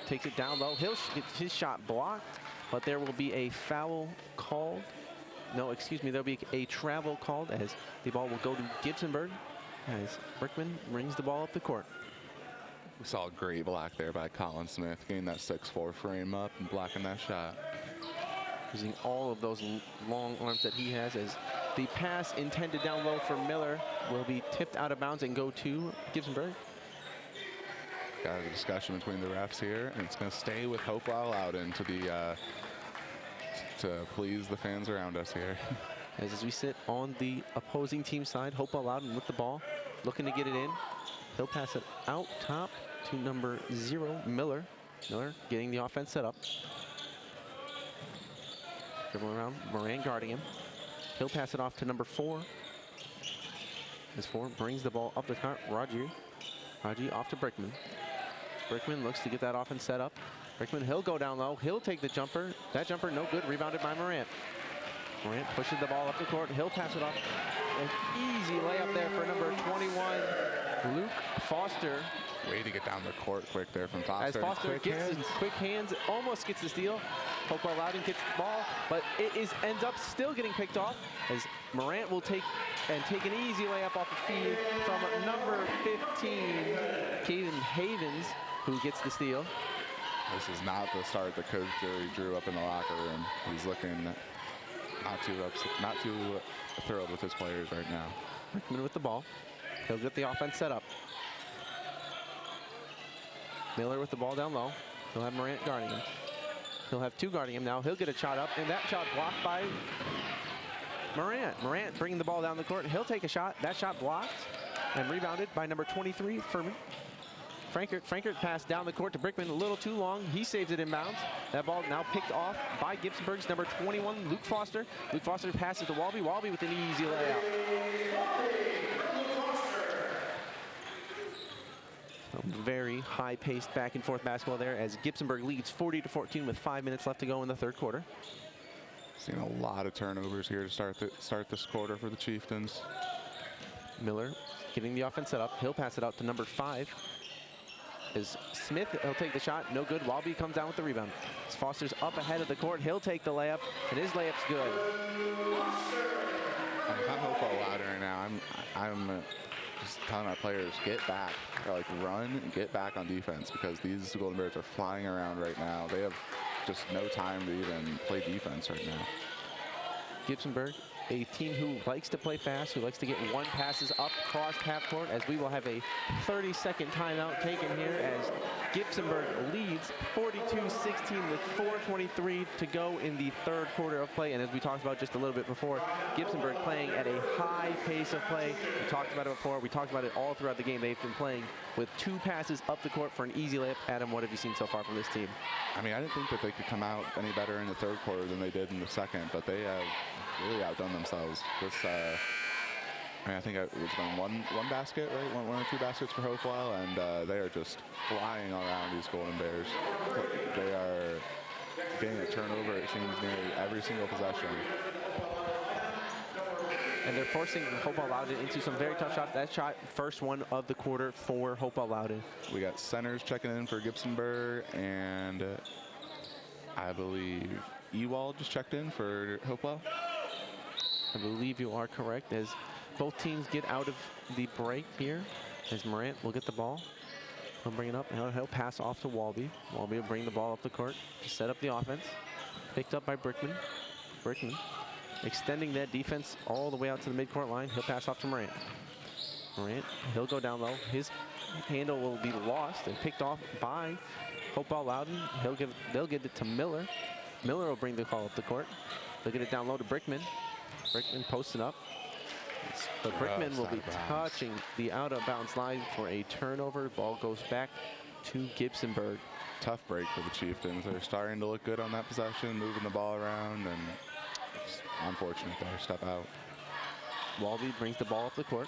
takes it down low. He'll get his shot blocked, but there will be a foul called. No, excuse me, there'll be a travel called as the ball will go to Gibsonburg as Brickman brings the ball up the court. We saw a great block there by Colin Smith, getting that 6'4" frame up and blocking that shot. Using all of those long arms that he has as the pass intended down low for Miller will be tipped out of bounds and go to Gibsonburg. Got a discussion between the refs here, and it's going to stay with Hopewell-Loudon to please the fans around us here. As we sit on the opposing team side, Hopewell-Loudon with the ball, looking to get it in. He'll pass it out top to number 0, Miller. Miller getting the offense set up. Dribbling around, Moran guarding him. He'll pass it off to number 4. As 4 brings the ball up the court, Raji off to Brickman. Brickman looks to get that offense set up. Brickman, he'll go down low. He'll take the jumper. That jumper, no good. Rebounded by Morant. Morant pushes the ball up the court. He'll pass it off. An easy layup there for number 21, Luke Foster. Way to get down the court quick there from Foster. As Foster gets his quick hands, almost gets the steal. Hopewell-Loudon gets the ball, but it ends up still getting picked off as Morant will take an easy layup off the feed from number 15, Caden Havens, who gets the steal. This is not the start that Coach Jerry drew up in the locker room. He's looking not too thrilled with his players right now. Brickman with the ball. He'll get the offense set up. Miller with the ball down low. He'll have Morant guarding him. He'll have two guarding him now. He'll get a shot up, and that shot blocked by Morant. Morant bringing the ball down the court. He'll take a shot. That shot blocked and rebounded by number 23, Furman. Frankert passed down the court to Brickman a little too long. He saves it inbounds. That ball now picked off by Gibsonburg's number 21, Luke Foster. Luke Foster passes to Walby. Walby with an easy layup. Very high-paced back-and-forth basketball there as Gibsonburg leads 40-14 with 5 minutes left to go in the third quarter. Seen a lot of turnovers here to start this quarter for the Chieftains. Miller getting the offense set up. He'll pass it out to number 5. As Smith, he'll take the shot. No good. Walby comes down with the rebound. As Foster's up ahead of the court. He'll take the layup, and his layup's good. If I'm Hopewell-Loudon right now, I'm just telling our players, get back, or like run and get back on defense, because these Golden Bears are flying around right now. They have just no time to even play defense right now. Gibsonburg, a team who likes to play fast, who likes to get one passes up across half court, as we will have a 30-second timeout taken here as Gibsonburg leads 42-16 with 4:23 to go in the third quarter of play. And as we talked about just a little bit before, Gibsonburg playing at a high pace of play. We talked about it before. We talked about it all throughout the game. They've been playing with two passes up the court for an easy layup. Adam, what have you seen so far from this team? I mean, I didn't think that they could come out any better in the third quarter than they did in the second, but they have really outdone themselves. This, I mean, I think it was one basket, right? One or two baskets for Hopewell, and they are just flying around these Golden Bears. They are getting a turnover, it seems, nearly every single possession. And they're forcing Hopewell-Loudon into some very tough shots. That shot, first one of the quarter for Hopewell-Loudon. We got centers checking in for Gibsonburg, and I believe Ewald just checked in for Hopewell. I believe you are correct, as both teams get out of the break here. As Morant will get the ball. He'll bring it up, and he'll pass off to Walby. Walby will bring the ball up the court to set up the offense. Picked up by Brickman. Brickman extending that defense all the way out to the midcourt line. He'll pass off to Morant. Morant, he'll go down low. His handle will be lost and picked off by Hopewell-Loudon. They'll give it to Miller. Miller will bring the ball up the court. They'll get it down low to Brickman. Brickman posting up. But Brickman will be touching the out-of-bounds line for a turnover. Ball goes back to Gibsonburg. Tough break for the Chieftains. They're starting to look good on that possession, moving the ball around, and it's unfortunate there, step out. Walby brings the ball up the court.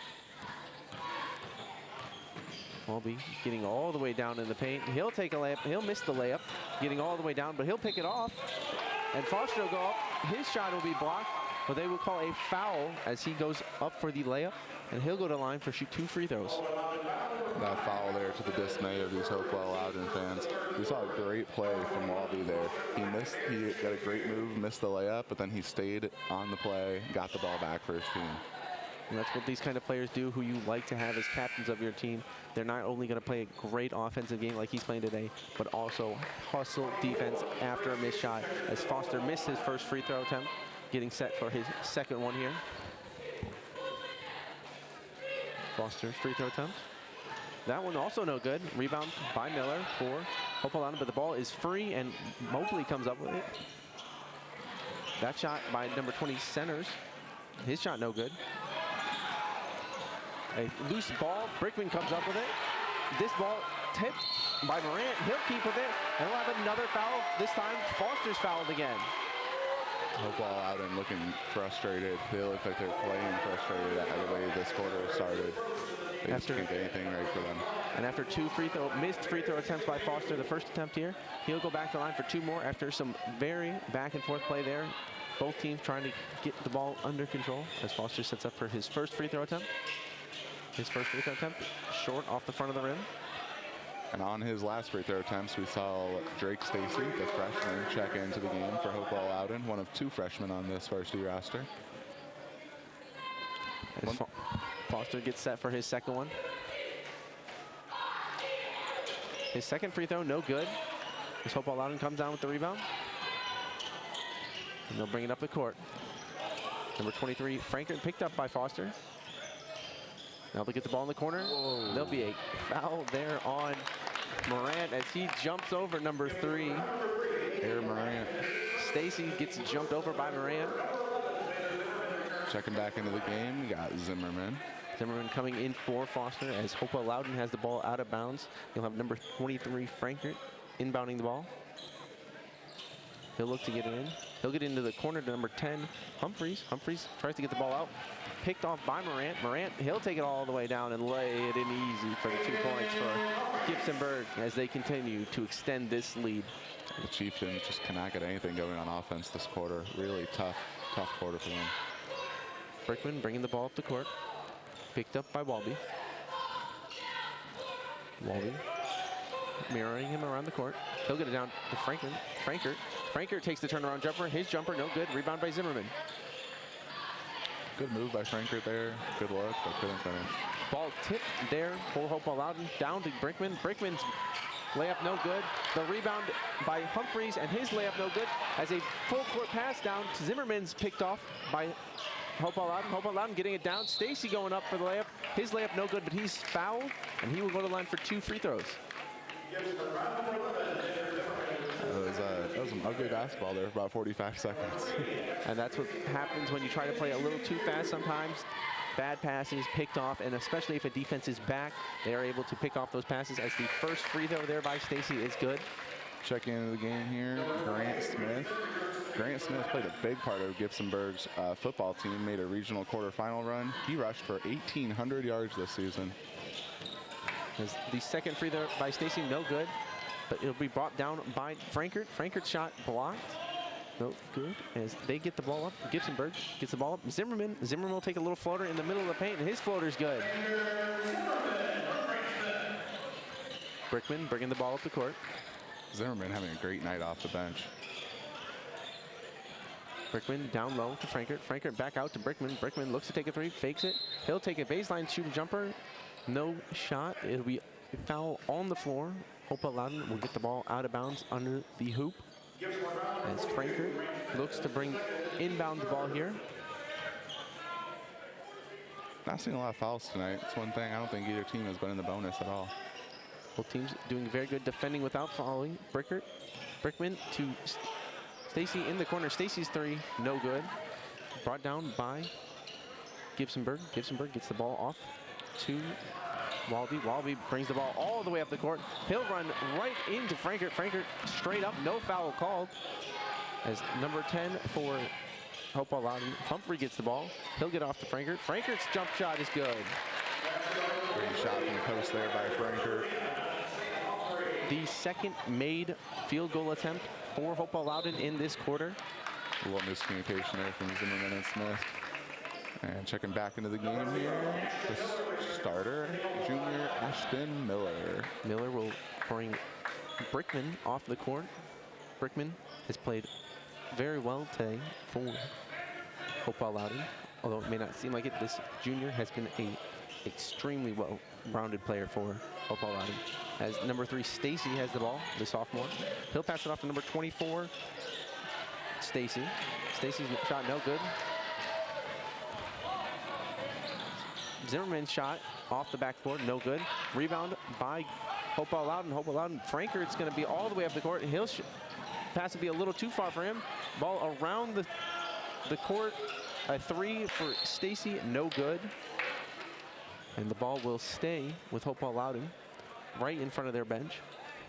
Walby getting all the way down in the paint. He'll take a layup. He'll miss the layup, getting all the way down, but he'll pick it off. And Foster will go up. His shot will be blocked, but they will call a foul as he goes up for the layup, and he'll go to the line for shoot 2 free throws. That foul there to the dismay of these Hopewell-Loudon fans. We saw a great play from Walby there. He got a great move, missed the layup, but then he stayed on the play, got the ball back for his team. And that's what these kind of players do, who you like to have as captains of your team. They're not only going to play a great offensive game like he's playing today, but also hustle defense after a missed shot. As Foster missed his first free throw attempt, getting set for his second one here. Foster's free throw attempt. That one also no good. Rebound by Miller for Hopewell-Loudon, but the ball is free, and Mobley comes up with it. That shot by number 20 Centers. His shot no good. A loose ball. Brickman comes up with it. This ball tipped by Morant. He'll keep with it, and he'll have another foul. This time, Foster's fouled again. Hopewell-Loudon looking frustrated. They look like they're playing frustrated at the way this quarter started. They just can't get anything right for them. And after two missed free throw attempts by Foster, the first attempt here, he'll go back to the line for two more after some very back and forth play there. Both teams trying to get the ball under control as Foster sets up for his first free throw attempt. His first free throw attempt, short off the front of the rim. And on his last free throw attempts, we saw Drake Stacy, the freshman, check into the game for Hopewell-Loudon, one of two freshmen on this varsity roster. As Foster gets set for his second one. His second free throw, no good. As Hopewell-Loudon comes down with the rebound. And they'll bring it up the court. Number 23, Frankert, picked up by Foster. Now they'll get the ball in the corner. Whoa. There'll be a foul there on Morant as he jumps over number 3. Air Morant. Stacy gets jumped over by Morant. Checking back into the game, we got Zimmerman. Zimmerman coming in for Foster as Hopewell-Loudon has the ball out of bounds. You'll have number 23, Frankert, inbounding the ball. He'll look to get it in. He'll get into the corner to number 10, Humphreys. Humphreys tries to get the ball out. Picked off by Morant. Morant, he'll take it all the way down and lay it in easy for the 2 points for Gibsonburg as they continue to extend this lead. The Chieftains just cannot get anything going on offense this quarter. Really tough quarter for them. Brickman bringing the ball up the court. Picked up by Walby. Walby mirroring him around the court. He'll get it down to Franklin. Frankert takes the turnaround jumper. His jumper, no good. Rebound by Zimmerman. Good move by Frankert there. Good look, but couldn't finish. Ball tipped there for Hopewell-Loudon. Down to Brickman. Brickman's layup no good. The rebound by Humphreys and his layup no good. As a full court pass down to Zimmerman's picked off by Hopewell-Loudon. Hopewell-Loudon getting it down. Stacy going up for the layup. His layup no good, but he's fouled, and he will go to the line for 2 free throws. That was some ugly basketball there for about 45 seconds. And that's what happens when you try to play a little too fast sometimes. Bad passes picked off, and especially if a defense is back, they are able to pick off those passes as the first free throw there by Stacy is good. Checking into the game here, Grant Smith. Grant Smith played a big part of Gibsonburg's football team, made a regional quarterfinal run. He rushed for 1,800 yards this season. As the second free throw by Stacy, no good, but it'll be brought down by Frankert. Frankert's shot blocked. No good as they get the ball up. Gibsonburg gets the ball up. Zimmerman will take a little floater in the middle of the paint, and his floater's good. Brickman bringing the ball up the court. Zimmerman having a great night off the bench. Brickman down low to Frankert. Frankert back out to Brickman. Brickman looks to take a 3, fakes it. He'll take a baseline shooting jumper. No shot. It'll be a foul on the floor. Hopewell-Loudon will get the ball out of bounds under the hoop. As Frankert looks to bring inbound the ball here. Not seeing a lot of fouls tonight. It's one thing. I don't think either team has been in the bonus at all. Both teams doing very good defending without fouling. Brickman to Stacy in the corner. Stacy's 3, no good. Brought down by Gibsonburg. Gibsonburg gets the ball off to Walby. Walby brings the ball all the way up the court. He'll run right into Frankert. Frankert straight up, no foul called. As number 10 for Hopewell-Loudon, Humphrey gets the ball. He'll get off to Frankert. Frankert's jump shot is good. Great shot from the post there by Frankert. The second made field goal attempt for Hopewell-Loudon in this quarter. A little miscommunication there from Zimmerman and Smith. And checking back into the game here, the starter, junior Ashton Miller. Miller will bring Brickman off the court. Brickman has played very well today for Hopewell-Loudon. Although it may not seem like it, this junior has been an extremely well-rounded player for Hopewell-Loudon. As number 3, Stacy has the ball, the sophomore. He'll pass it off to number 24, Stacy. Stacy's shot no good. Zimmerman's shot off the backboard, no good. Rebound by Hopewell-Loudon. Hopewell-Loudon. Frankert's going to be all the way up the court. He'll pass will be a little too far for him. Ball around the court. A 3 for Stacy, no good. And the ball will stay with Hopewell-Loudon right in front of their bench.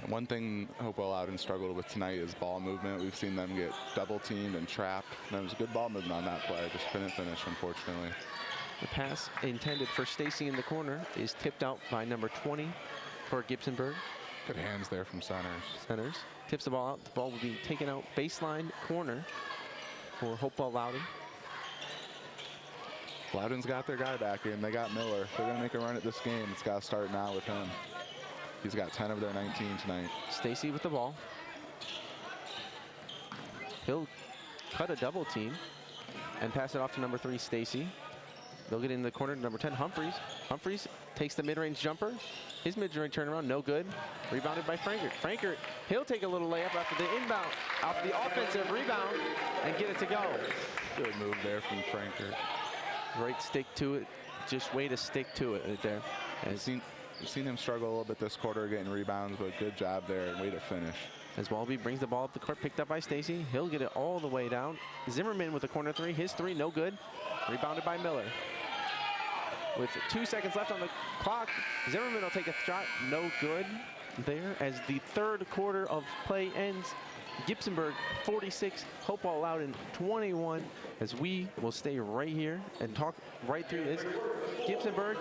And one thing Hopewell-Loudon struggled with tonight is ball movement. We've seen them get double teamed and trapped. And there was good ball movement on that play. Just couldn't finish, unfortunately. The pass intended for Stacy in the corner is tipped out by number 20 for Gibsonburg. Good hands there from centers. Tips the ball out. The ball will be taken out baseline corner for Hopewell-Loudon. Loudon's got their guy back in. They got Miller. If they're going to make a run at this game, it's got to start now with him. He's got 10 of their 19 tonight. Stacy with the ball. He'll cut a double team and pass it off to number 3, Stacy. They'll get in the corner to number 10, Humphreys. Humphreys takes the mid-range jumper. His mid-range turnaround, no good. Rebounded by Frankert. Frankert, he'll take a little layup after the inbound, after the offensive rebound, and get it to go. Good move there from Frankert. Great stick to it. Just way to stick to it right there. I've seen him struggle a little bit this quarter getting rebounds, but good job there and way to finish. As Walby brings the ball up the court, picked up by Stacy. He'll get it all the way down. Zimmerman with the corner 3. His 3, no good. Rebounded by Miller. With 2 seconds left on the clock, Zimmerman will take a shot. No good there as the third quarter of play ends. Gibsonburg 46, Hopewell-Loudon 21. As we will stay right here and talk right through this. Gibsonburg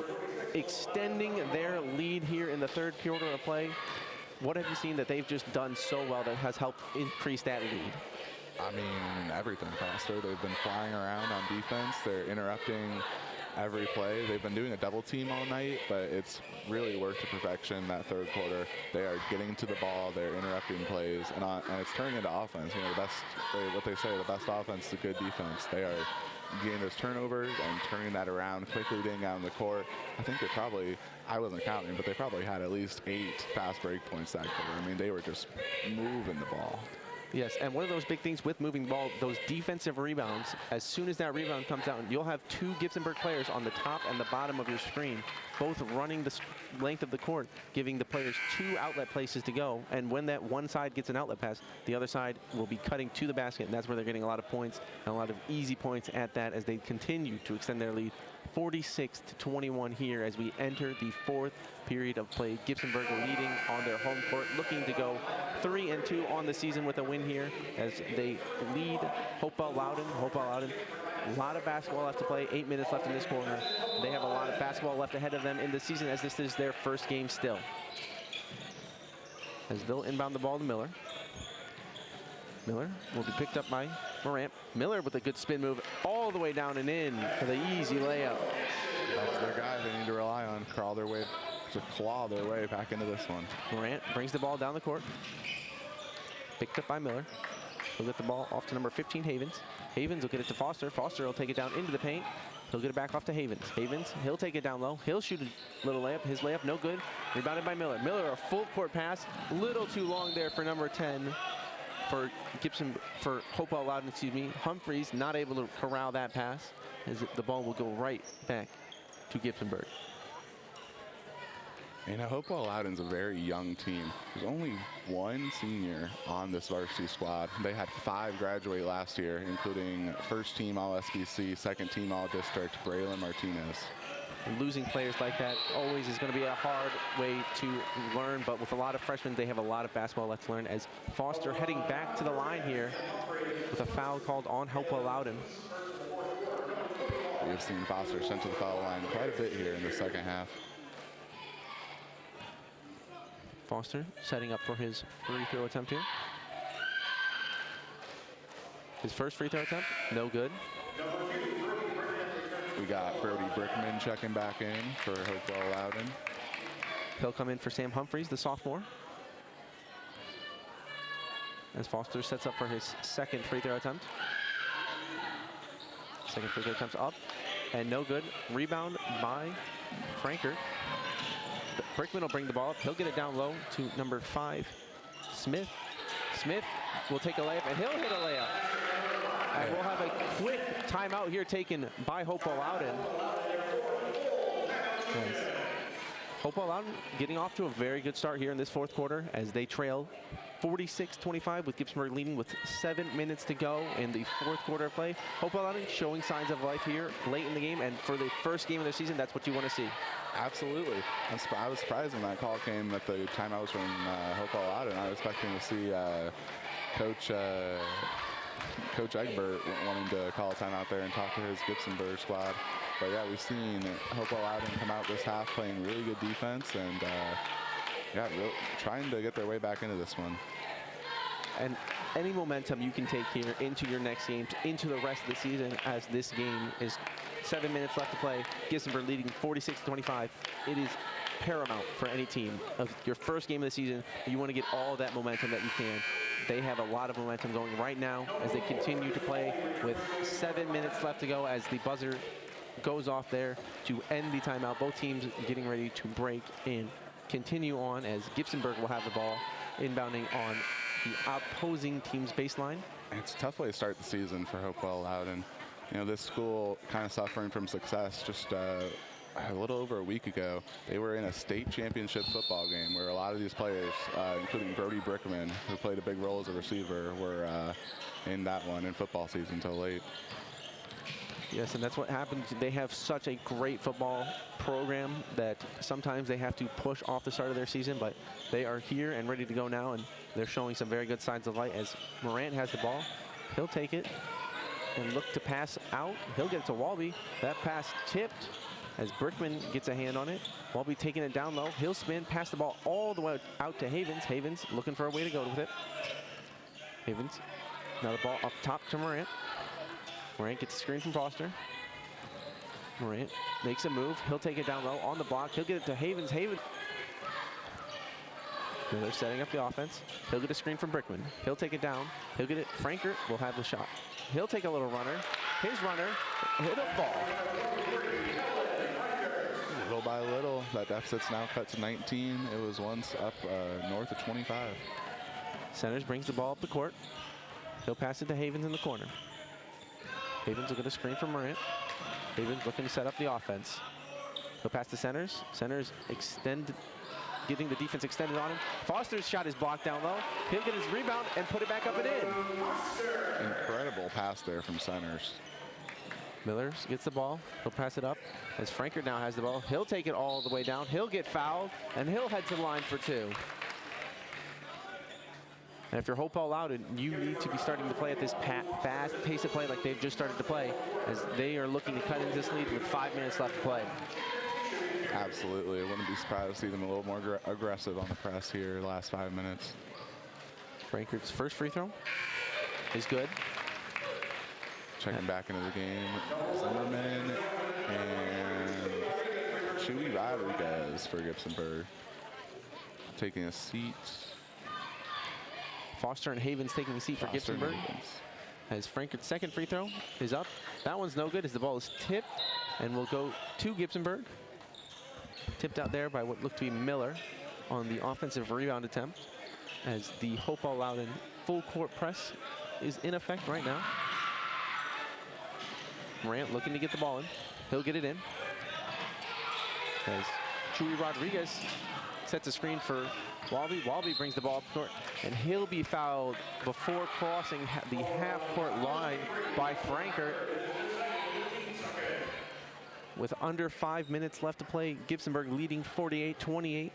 extending their lead here in the third quarter of play. What have you seen that they've just done so well that has helped increase that lead? I mean, everything, Foster. They've been flying around on defense. They're interrupting every play. They've been doing a double team all night, but it's really worked to perfection that third quarter. They are getting to the ball, they're interrupting plays, and it's turning into offense. You know, what they say, the best offense is a good defense. They are getting those turnovers and turning that around quickly, getting down the court. I think they probably, I wasn't counting, but they probably had at least 8 fast break points that quarter. I mean, they were just moving the ball. Yes, and one of those big things with moving the ball, those defensive rebounds, as soon as that rebound comes out, you'll have 2 Gibsonburg players on the top and the bottom of your screen, both running the length of the court, giving the players 2 outlet places to go. And when that one side gets an outlet pass, the other side will be cutting to the basket, and that's where they're getting a lot of points and a lot of easy points at that as they continue to extend their lead. 46-21 here as we enter the 4th period of play. Gibsonburg leading on their home court, looking to go 3-2 on the season with a win here as they lead Hopewell-Loudon. Hopewell-Loudon, a lot of basketball left to play, 8 minutes left in this quarter. They have a lot of basketball left ahead of them in the season as this is their first game still. As they'll inbound the ball to Miller. Miller will be picked up by Morant. Miller with a good spin move all the way down and in for the easy layup. That's their guy they need to rely on, claw their way back into this one. Morant brings the ball down the court. Picked up by Miller. He'll get the ball off to number 15, Havens. Havens will get it to Foster. Foster will take it down into the paint. He'll get it back off to Havens. Havens, he'll take it down low. He'll shoot a little layup. His layup, no good. Rebounded by Miller. Miller, a full court pass. Little too long there for number 10. For Hopewell-Loudon, excuse me. Humphreys not able to corral that pass as the ball will go right back to Gibsonburg. You know, Hopewell-Loudon's a very young team. There's only 1 senior on this varsity squad. They had 5 graduate last year, including first team All-SBC, second team All-District, Braylon Martinez. Losing players like that always is going to be a hard way to learn, but with a lot of freshmen, they have a lot of basketball left to learn as Foster heading back to the line here with a foul called on Hopewell-Loudon. We have seen Foster sent to the foul line quite a bit here in the second half. Foster setting up for his free throw attempt here. His first free throw attempt, no good. We got Brody Brickman checking back in for Hopewell-Loudon. He'll come in for Sam Humphreys, the sophomore. As Foster sets up for his second free throw attempt. Second free throw attempt up, and no good. Rebound by Frankert. Brickman will bring the ball up. He'll get it down low to number 5, Smith. Smith will take a layup, and he'll hit a layup. And we'll have a quick timeout here taken by Hopewell-Loudon. Hopewell-Loudon getting off to a very good start here in this 4th quarter as they trail 46-25 with Gibsonburg leading with 7 minutes to go in the 4th quarter of play. Hopewell-Loudon showing signs of life here late in the game, and for the first game of the season, that's what you want to see. Absolutely. I was surprised when that call came that the timeout was from Hopewell-Loudon. I was expecting to see Coach Egbert wanting to call a timeout there and talk to his Gibsonburg squad. But yeah, we've seen Hopewell-Loudon come out this half playing really good defense and trying to get their way back into this one. And any momentum you can take here into your next games, into the rest of the season, as this game is 7 minutes left to play. Gibsonburg leading 46-25. It is paramount for any team of your first game of the season. You want to get all that momentum that you can. They have a lot of momentum going right now as they continue to play with 7 minutes left to go as the buzzer goes off there to end the timeout. Both teams getting ready to break and continue on as Gibsonburg will have the ball inbounding on the opposing team's baseline. It's a tough way to start the season for Hopewell-Loudon. You know, this school kind of suffering from success. Just a little over a week ago, they were in a state championship football game where a lot of these players, including Brody Brickman, who played a big role as a receiver, were in that one in football season until late. Yes, and that's what happens. They have such a great football program that sometimes they have to push off the start of their season, but they are here and ready to go now, and they're showing some very good signs of light as Morant has the ball. He'll take it and look to pass out. He'll get it to Walby. That pass tipped as Brickman gets a hand on it. Walby taking it down low. He'll spin, pass the ball all the way out to Havens. Havens looking for a way to go with it. Havens, now the ball up top to Morant. Morant gets a screen from Foster. Morant makes a move. He'll take it down low on the block. He'll get it to Havens. Havens. They're setting up the offense. He'll get a screen from Brickman. He'll take it down. He'll get it. Frankert will have the shot. He'll take a little runner. His runner, it'll fall. Little by little, that deficit's now cut to 19. It was once up north of 25. Centers brings the ball up the court. He'll pass it to Havens in the corner. Havens will get a screen from Morant. Havens looking to set up the offense. He'll pass to Centers. Centers getting the defense extended on him. Foster's shot is blocked down low. He'll get his rebound and put it back up and in. Incredible pass there from Centers. Millers gets the ball. He'll pass it up as Frankert now has the ball. He'll take it all the way down. He'll get fouled, and he'll head to the line for two. And if you're Hopewell-Loudon, you need to be starting to play at this fast pace of play like they've just started to play, as they are looking to cut into this lead with 5 minutes left to play. Absolutely. I wouldn't be surprised to see them a little more aggressive on the press here the last 5 minutes. Frankert's first free throw is good. Checking back into the game, Zimmerman and Chewy Rodriguez for Gibsonburg. Taking a seat. Foster and Havens taking a seat for Gibsonburg. As Frankert's second free throw is up. That one's no good as the ball is tipped and will go to Gibsonburg. Tipped out there by what looked to be Miller on the offensive rebound attempt, as the Hopewell-Loudon full court press is in effect right now. Morant looking to get the ball in. He'll get it in. As Chewy Rodriguez sets a screen for Walby. Walby brings the ball up court, and he'll be fouled before crossing the half-court line by Frankert. With under 5 minutes left to play, Gibsonburg leading 48-28.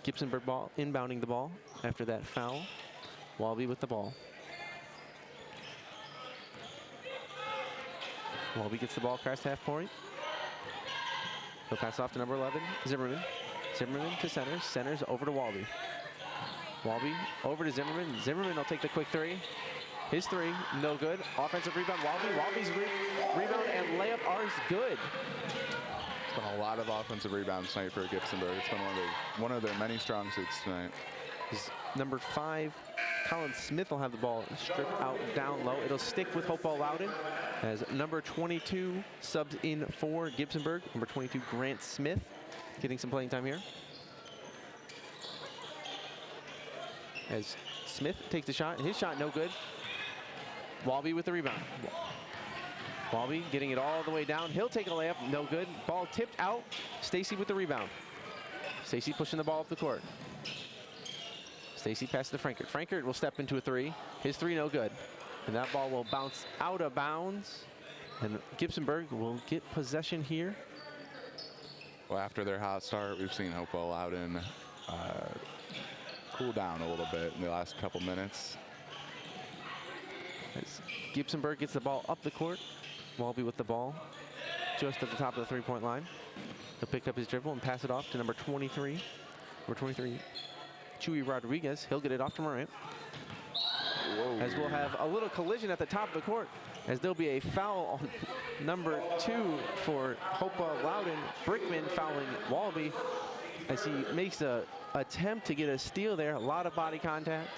Gibsonburg ball inbounding the ball after that foul. Walby with the ball. Walby gets the ball across half point. He'll pass off to number 11, Zimmerman. Zimmerman to Centers. Centers over to Walby. Walby over to Zimmerman. Zimmerman will take the quick three. His three, no good. Offensive rebound, Walby. Walby's rebound and layup are good. It's been a lot of offensive rebounds tonight for Gibsonburg. It's been one of their many strong suits tonight. Number 5, Colin Smith will have the ball stripped out down low. It'll stick with Hopewell-Loudon as number 22 subs in for Gibsonburg. Number 22, Grant Smith, getting some playing time here. As Smith takes the shot, and his shot no good. Walby with the rebound. Walby getting it all the way down. He'll take a layup, no good. Ball tipped out. Stacy with the rebound. Stacy pushing the ball up the court. Stacy passes to Frankert. Frankert will step into a three. His three no good. And that ball will bounce out of bounds. And Gibsonburg will get possession here. Well, after their hot start, we've seen Hopewell-Loudon cool down a little bit in the last couple minutes. As Gibsonburg gets the ball up the court. Walby with the ball. just at the top of the three-point line. He'll pick up his dribble and pass it off to number 23. Number 23, Chuy Rodriguez. He'll get it off to Morant. Whoa. As we'll have a little collision at the top of the court, as there'll be a foul on number 2 for Hopewell-Loudon. Brickman fouling Walby as he makes a attempt to get a steal there. A lot of body contact.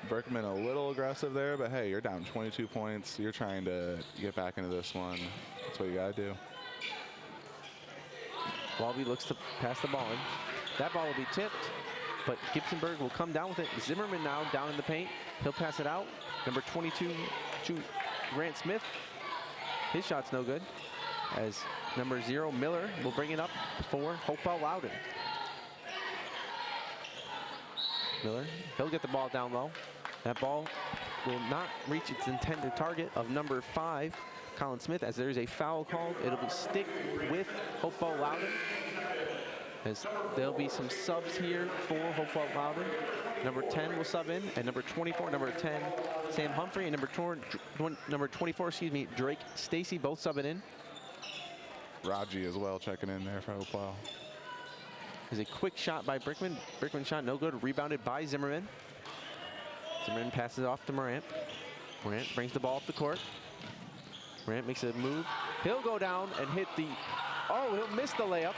Brickman a little aggressive there, but hey, you're down 22 points. You're trying to get back into this one. That's what you gotta do. Walby looks to pass the ball in. That ball will be tipped, but Gibsonburg will come down with it. Zimmerman now down in the paint. He'll pass it out. Number 22, Grant Smith. His shot's no good, as number 0, Miller, will bring it up for Hopewell-Loudon. Miller, he'll get the ball down low. That ball will not reach its intended target of number 5, Colin Smith, as there's a foul called. It'll be stick with Hopewell-Loudon, as there'll be some subs here for Hopewell-Loudon. Number 10 will sub in, and number 24, number 10, Sam Humphrey, and number 24, excuse me, Drake Stacy, both subbing in. Raji as well checking in there for Hopewell. There's a quick shot by Brickman. Brickman shot no good, rebounded by Zimmerman. Zimmerman passes off to Morant. Morant brings the ball up the court. Morant makes a move. He'll go down and hit the, oh, he'll miss the layup.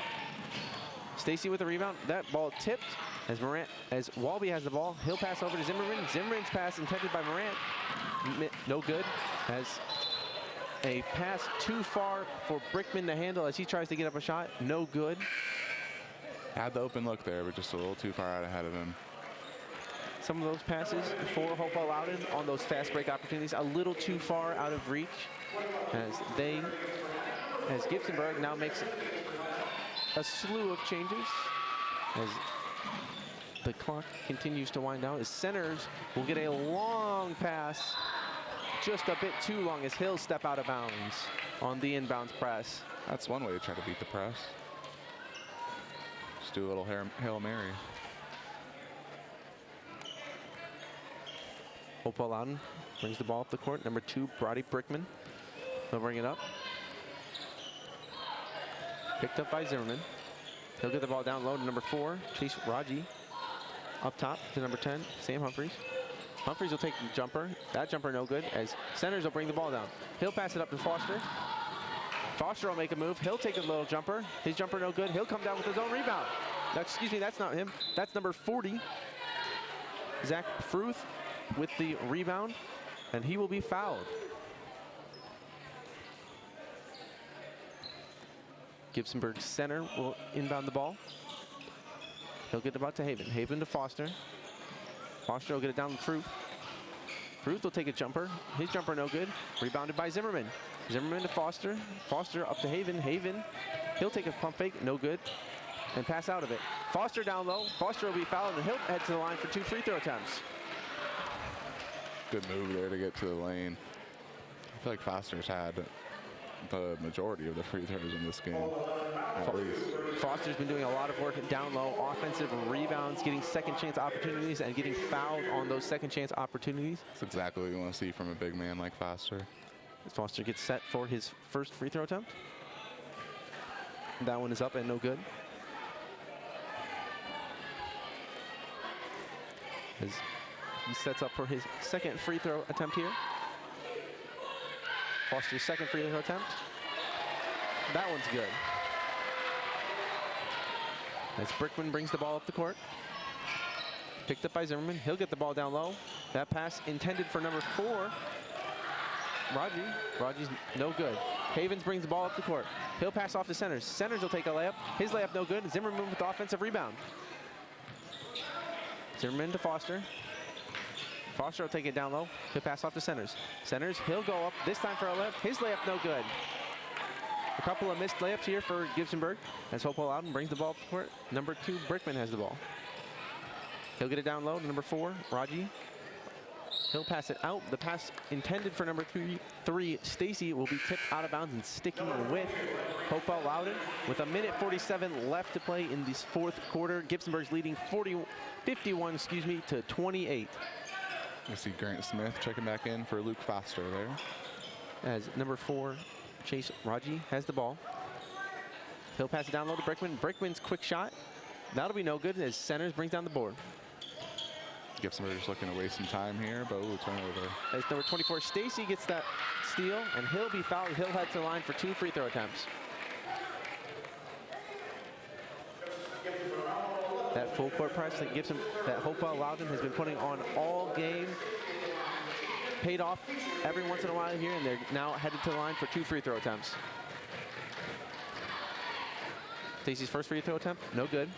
Stacy with the rebound. That ball tipped as Walby has the ball. He'll pass over to Zimmerman. Zimmerman's pass intended by Morant. No good, as a pass too far for Brickman to handle as he tries to get up a shot. No good. Had the open look there, but just a little too far out ahead of him. Some of those passes for Hopewell-Loudon on those fast break opportunities, a little too far out of reach, as Gibsonburg now makes a slew of changes as the clock continues to wind down. As centers will get a long pass, just a bit too long, as Hill step out of bounds on the inbounds press. That's one way to try to beat the press. Just do a little Hail Mary. Hopewell-Loudon brings the ball up the court. Number 2, Brody Brickman. He'll bring it up. Picked up by Zimmerman. He'll get the ball down low to number 4, Chase Raji. Up top to number 10, Sam Humphreys. Humphreys will take the jumper. That jumper no good, as centers will bring the ball down. He'll pass it up to Foster. Foster will make a move. He'll take a little jumper. His jumper no good. He'll come down with his own rebound. Now, excuse me, that's not him. That's number 40, Zach Fruth, with the rebound, and he will be fouled. Gibsonburg center will inbound the ball. He'll get the ball to Haven. Haven to Foster. Foster will get it down to Fruth. Fruth will take a jumper. His jumper no good. Rebounded by Zimmerman. Zimmerman to Foster. Foster up to Haven. Haven, he'll take a pump fake, no good, and pass out of it. Foster down low. Foster will be fouled, and he'll head to the line for 2 free throw attempts. Good move there to get to the lane. I feel like Foster's had the majority of the free throws in this game, at least. Foster's been doing a lot of work down low, offensive rebounds, getting second chance opportunities, and getting fouled on those second chance opportunities. That's exactly what you want to see from a big man like Foster. Foster gets set for his first free throw attempt. That one is up and no good. As he sets up for his second free throw attempt here. Foster's second free throw attempt. That one's good. As Brickman brings the ball up the court. Picked up by Zimmerman. He'll get the ball down low. That pass intended for number 4, Raji. Raji's no good. Havens brings the ball up the court. He'll pass off to Centers. Centers will take a layup. His layup no good. Zimmerman with the offensive rebound. Zimmerman to Foster. Foster will take it down low. He'll pass off to Centers. Centers, he'll go up this time for a layup. His layup no good. A couple of missed layups here for Gibsonburg as Hopewell-Loudon brings the ball up the court. Number 2, Brickman has the ball. He'll get it down low to number 4, Raji. He'll pass it out. The pass intended for number 3, Stacy, will be tipped out of bounds and sticking with Hopewell-Loudon. With a minute 47 left to play in this fourth quarter, Gibsonburg's leading 51 to 28. I see Grant Smith checking back in for Luke Foster there. As number 4, Chase Raji has the ball. He'll pass it down low to Brickman. Brickman's quick shot. That'll be no good as Centers brings down the board. Gibsonburg just looking to waste some time here, but ooh, turnover. As number 24, Stacy gets that steal, and he'll be fouled. He'll head to the line for 2 free throw attempts. That full court press that that Hopewell-Loudon has been putting on all game paid off every once in a while here, and they're now headed to the line for 2 free throw attempts. Stacy's first free throw attempt, no good.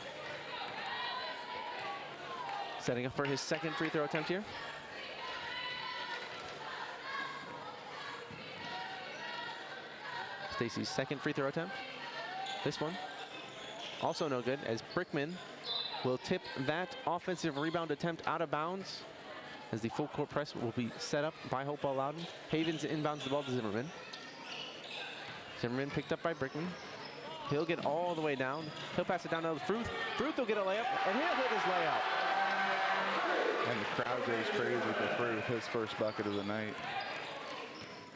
Setting up for his second free throw attempt here. Stacy's second free throw attempt. This one, also no good, as Brickman will tip that offensive rebound attempt out of bounds, as the full court press will be set up by Hopewell-Loudon. Havens inbounds the ball to Zimmerman. Zimmerman picked up by Brickman. He'll get all the way down. He'll pass it down to Fruth. Fruth will get a layup, and he'll hit his layup. And the crowd goes crazy for Fruth, his first bucket of the night.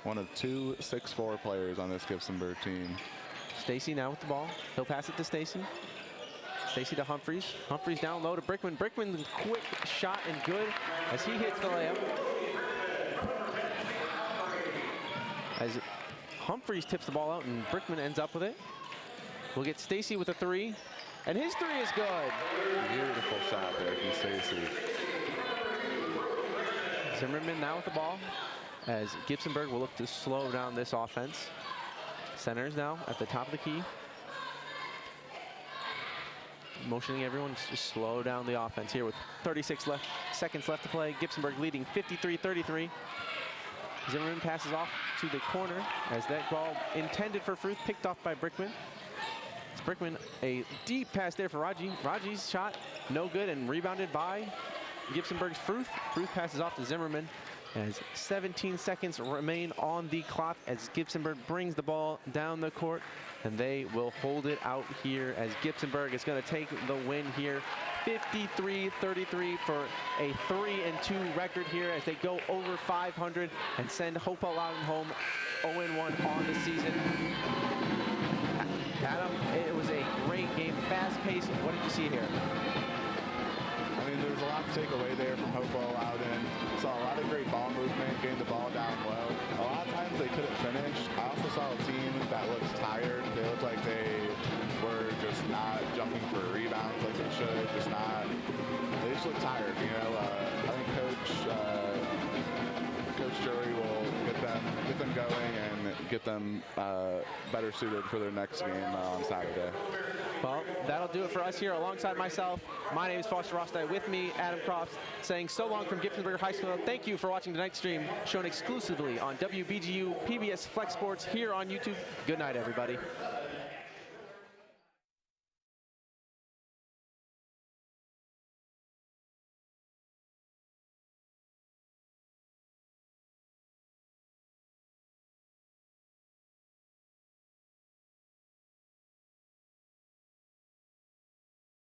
One of 2 6'4" players on this Gibsonburg team. Stacy now with the ball. He'll pass it to Stacy. Stacy to Humphreys. Humphreys down low to Brickman. Brickman's quick shot and good as he hits the layup. As Humphreys tips the ball out and Brickman ends up with it. We'll get Stacy with a 3, and his 3 is good. Beautiful shot there from Stacy. Zimmerman now with the ball, as Gibsonburg will look to slow down this offense. Centers now at the top of the key. Motioning everyone to slow down the offense here with 36 seconds left to play. Gibsonburg leading 53-33. Zimmerman passes off to the corner as that ball intended for Fruth, picked off by Brickman. It's Brickman, a deep pass there for Raji. Raji's shot, no good, and rebounded by Gibsonburg's Fruth. Fruth passes off to Zimmerman as 17 seconds remain on the clock as Gibsonburg brings the ball down the court, and they will hold it out here as Gibsonburg is going to take the win here. 53-33 for a 3-2 record here as they go over 500 and send Hopewell-Loudon home 0-1 on the season. Adam, it was a great game, fast-paced. What did you see here? I mean, there was a lot to take away there from Hopewell-Loudon. Saw a lot of great ball movement, getting the ball down low. A lot of times they couldn't finish. I also saw a team that looked tired. They looked like they were just not jumping for rebounds like they should. They just looked tired, you know. I think Coach Jury will get them going and get them better suited for their next game on Saturday. Well, that'll do it for us here. Alongside myself, my name is Foster Rosti. With me, Adam Crofts, saying so long from Gibsonburg High School. Thank you for watching tonight's stream, shown exclusively on WBGU PBS Flex Sports here on YouTube. Good night, everybody.